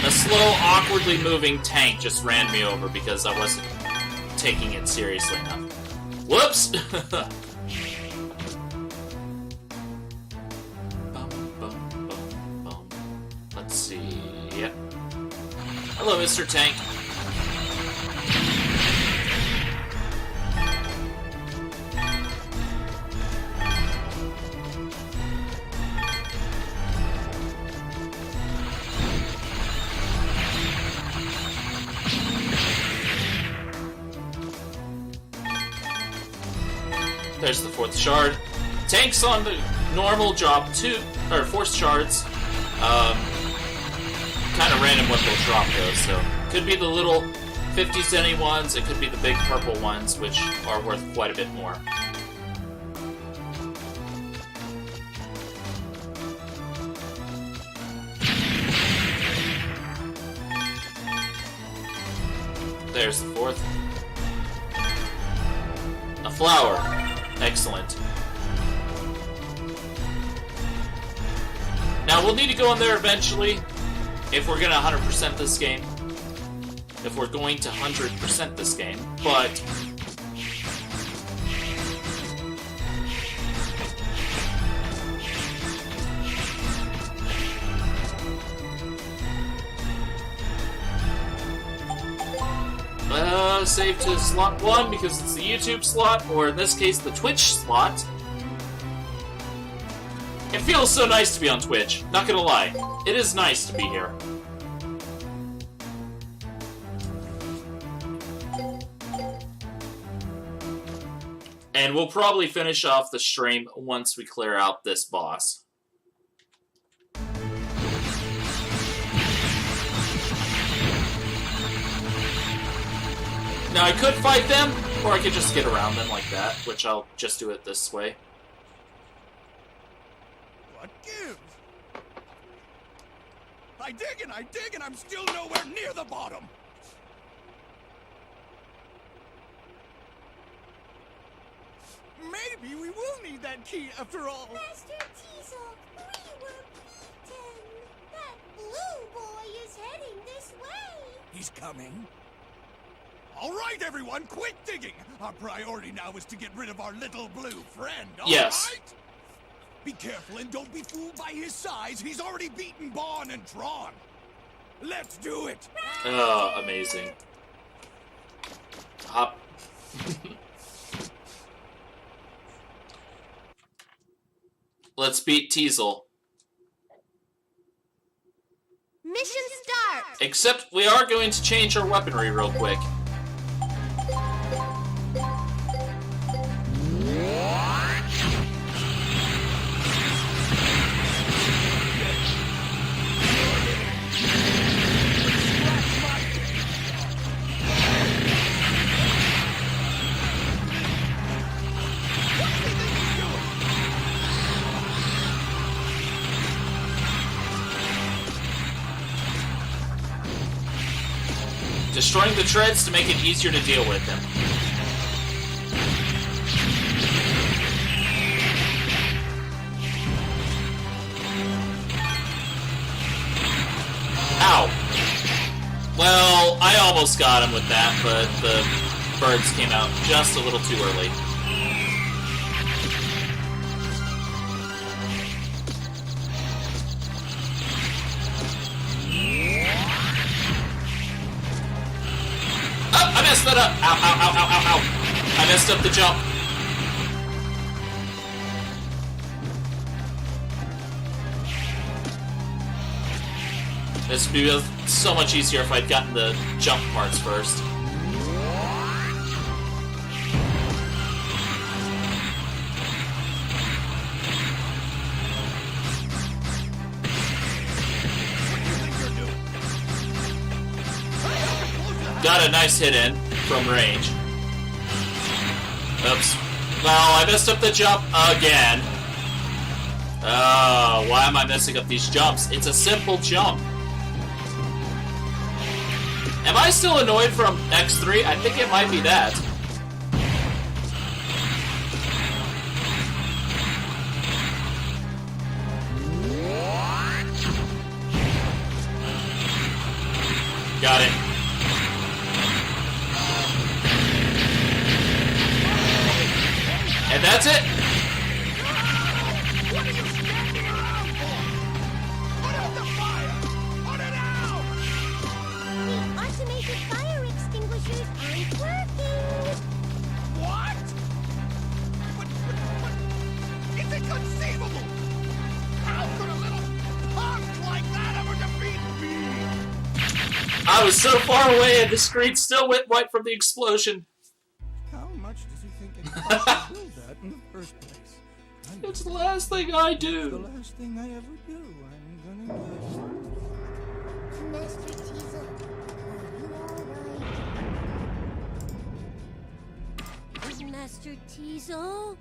S2: A slow, awkwardly moving tank just ran me over because I wasn't taking it seriously enough. Whoops! Let's see. Yep. Hello, Mr. Tank. There's the 4th shard. Tanks on the normal job 2 or 4 shards. Kind of random what they'll drop though, so could be the little 50 zenny ones, it could be the big purple ones, which are worth quite a bit more. There's the 4th. A flower. Excellent. Now, we'll need to go in there eventually if we're gonna 100% this game. If we're going to 100% this game, but... save to slot 1 because it's the YouTube slot, or in this case, the Twitch slot. It feels so nice to be on Twitch, not gonna lie. It is nice to be here. And we'll probably finish off the stream once we clear out this boss. Now, I could fight them, or I could just get around them like that, which I'll just do it this way.
S9: What gives? I dig, and I'm still nowhere near the bottom. Maybe we will need that key after all.
S3: Master Teasel, we were beaten. That blue boy is heading this way.
S9: He's coming. All right, everyone, quit digging. Our priority now is to get rid of our little blue friend, all right? Be careful and don't be fooled by his size. He's already beaten Bon and Tron. Let's do it.
S2: Oh, amazing. Hop. Let's beat Teasel.
S3: Mission start!
S2: Except we are going to change our weaponry real quick. Destroying the treads to make it easier to deal with them. Ow! Well, I almost got him with that, but the birds came out just a little too early. Shut up! Ow, ow, ow, ow, ow, ow! I messed up the jump. This would be so much easier if I'd gotten the jump parts first. Got a nice hit in from range. Oops. Well, I messed up the jump again. Oh, why am I messing up these jumps? It's a simple jump. Am I still annoyed from X3? I think it might be that. Got it. And that's it.
S9: What are you standing around for? Put out the fire! Put it out!
S3: The automated fire extinguishers aren't working.
S9: What? But, it's inconceivable! How could a little punk like that ever defeat me?
S2: I was so far away and the screen still went white from the explosion.
S9: How much does he think it costs to build that in the first place?
S2: It's the last thing I
S9: It's the
S2: do.
S9: last thing I ever do. I'm gonna guess.
S3: Master Teasel, are you alright? Master Teasel?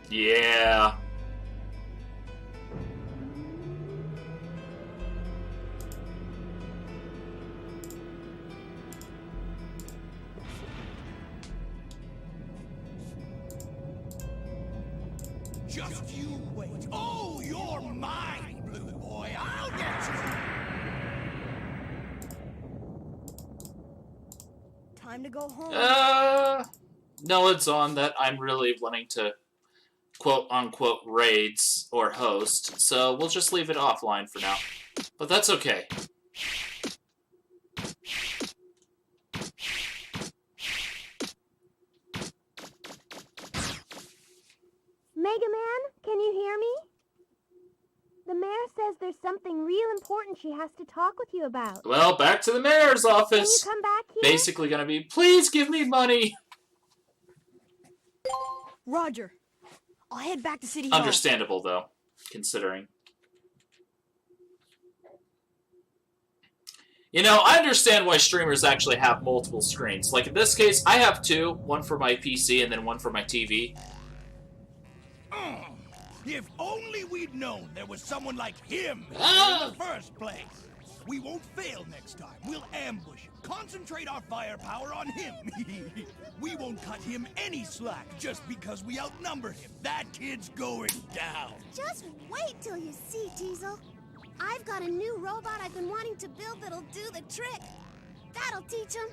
S2: Yeah.
S9: Just you wait. Oh, you're mine, Blue Boy. I'll get you.
S4: Time to go home.
S2: No, it's on that I'm really wanting to quote-unquote raids or host, so we'll just leave it offline for now. But that's okay.
S3: Mega Man, can you hear me? The mayor says there's something real important she has to talk with you about.
S2: Well, back to the mayor's office.
S3: Can you come back here?
S2: Basically gonna be, please give me money.
S4: Roger. I'll head back to City Hall.
S2: Understandable, though, considering. You know, I understand why streamers actually have multiple screens. Like in this case, I have two. One for my PC and then one for my TV.
S9: If only we'd known there was someone like him in the first place. We won't fail next time. We'll ambush him, concentrate our firepower on him. We won't cut him any slack just because we outnumber him. That kid's going down.
S3: Just wait till you see, Teasel. I've got a new robot I've been wanting to build that'll do the trick. That'll teach him.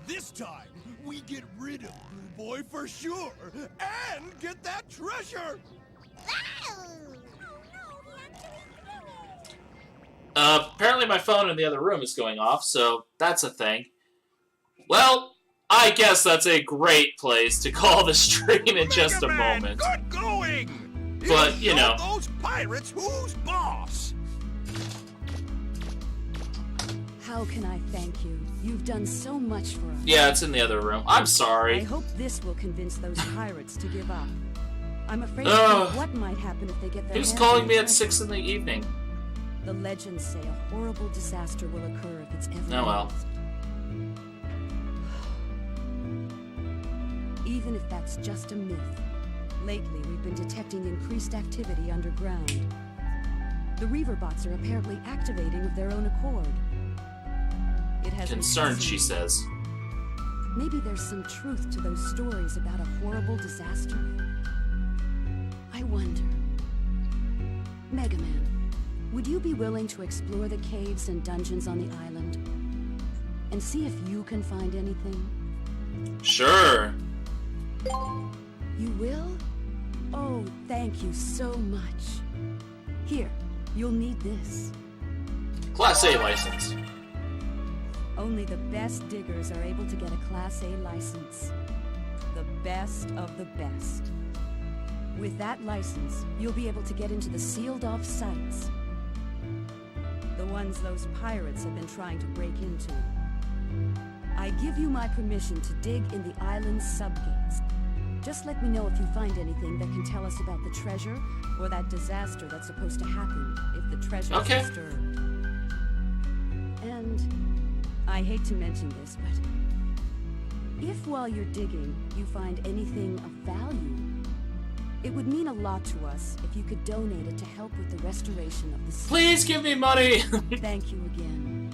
S9: This time, we get rid of Blue Boy for sure, and get that treasure!
S2: Apparently my phone in the other room is going off, so that's a thing. Well, I guess that's a great place to call the stream in just a moment.
S9: Good going!
S2: But, you know.
S9: Those pirates, who's boss?
S7: How can I thank you? You've done so much for us.
S2: Yeah, it's in the other room. I'm sorry.
S7: I hope this will convince those pirates to give up. I'm afraid of what might happen if they get their
S2: Who's
S7: hands
S2: calling
S7: on
S2: me
S7: the
S2: at 6 in the evening?
S7: The legends say a horrible disaster will occur if it's ever
S2: Oh well.
S7: Even if that's just a myth, lately we've been detecting increased activity underground. The Reaver bots are apparently activating of their own accord. It has
S2: Concerned, she says.
S7: Maybe there's some truth to those stories about a horrible disaster. I wonder. Mega Man, would you be willing to explore the caves and dungeons on the island? And see if you can find anything?
S2: Sure.
S7: You will? Oh, thank you so much. Here, you'll need this.
S2: Class A license.
S7: Only the best diggers are able to get a Class A license. The best of the best. With that license, you'll be able to get into the sealed-off sites. The ones those pirates have been trying to break into. I give you my permission to dig in the island's subgates. Just let me know if you find anything that can tell us about the treasure or that disaster that's supposed to happen if the treasure is disturbed. And I hate to mention this, but if while you're digging you find anything of value, it would mean a lot to us if you could donate it to help with the restoration of the city.
S2: Please give me money!
S7: Thank you again.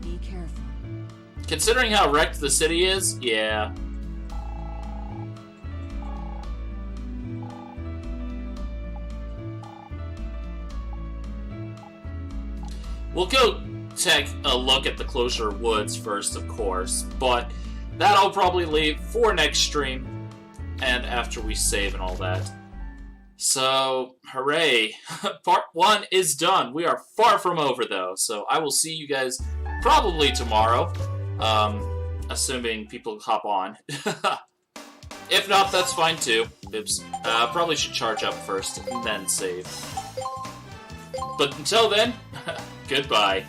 S7: Be careful.
S2: Considering how wrecked the city is, yeah. We'll go take a look at the Closure Woods first, of course, but that I'll probably leave for next stream, and after we save and all that. So, hooray. Part 1 is done. We are far from over, though, so I will see you guys probably tomorrow, assuming people hop on. If not, that's fine too. Oops. Probably should charge up first, and then save. But until then, goodbye.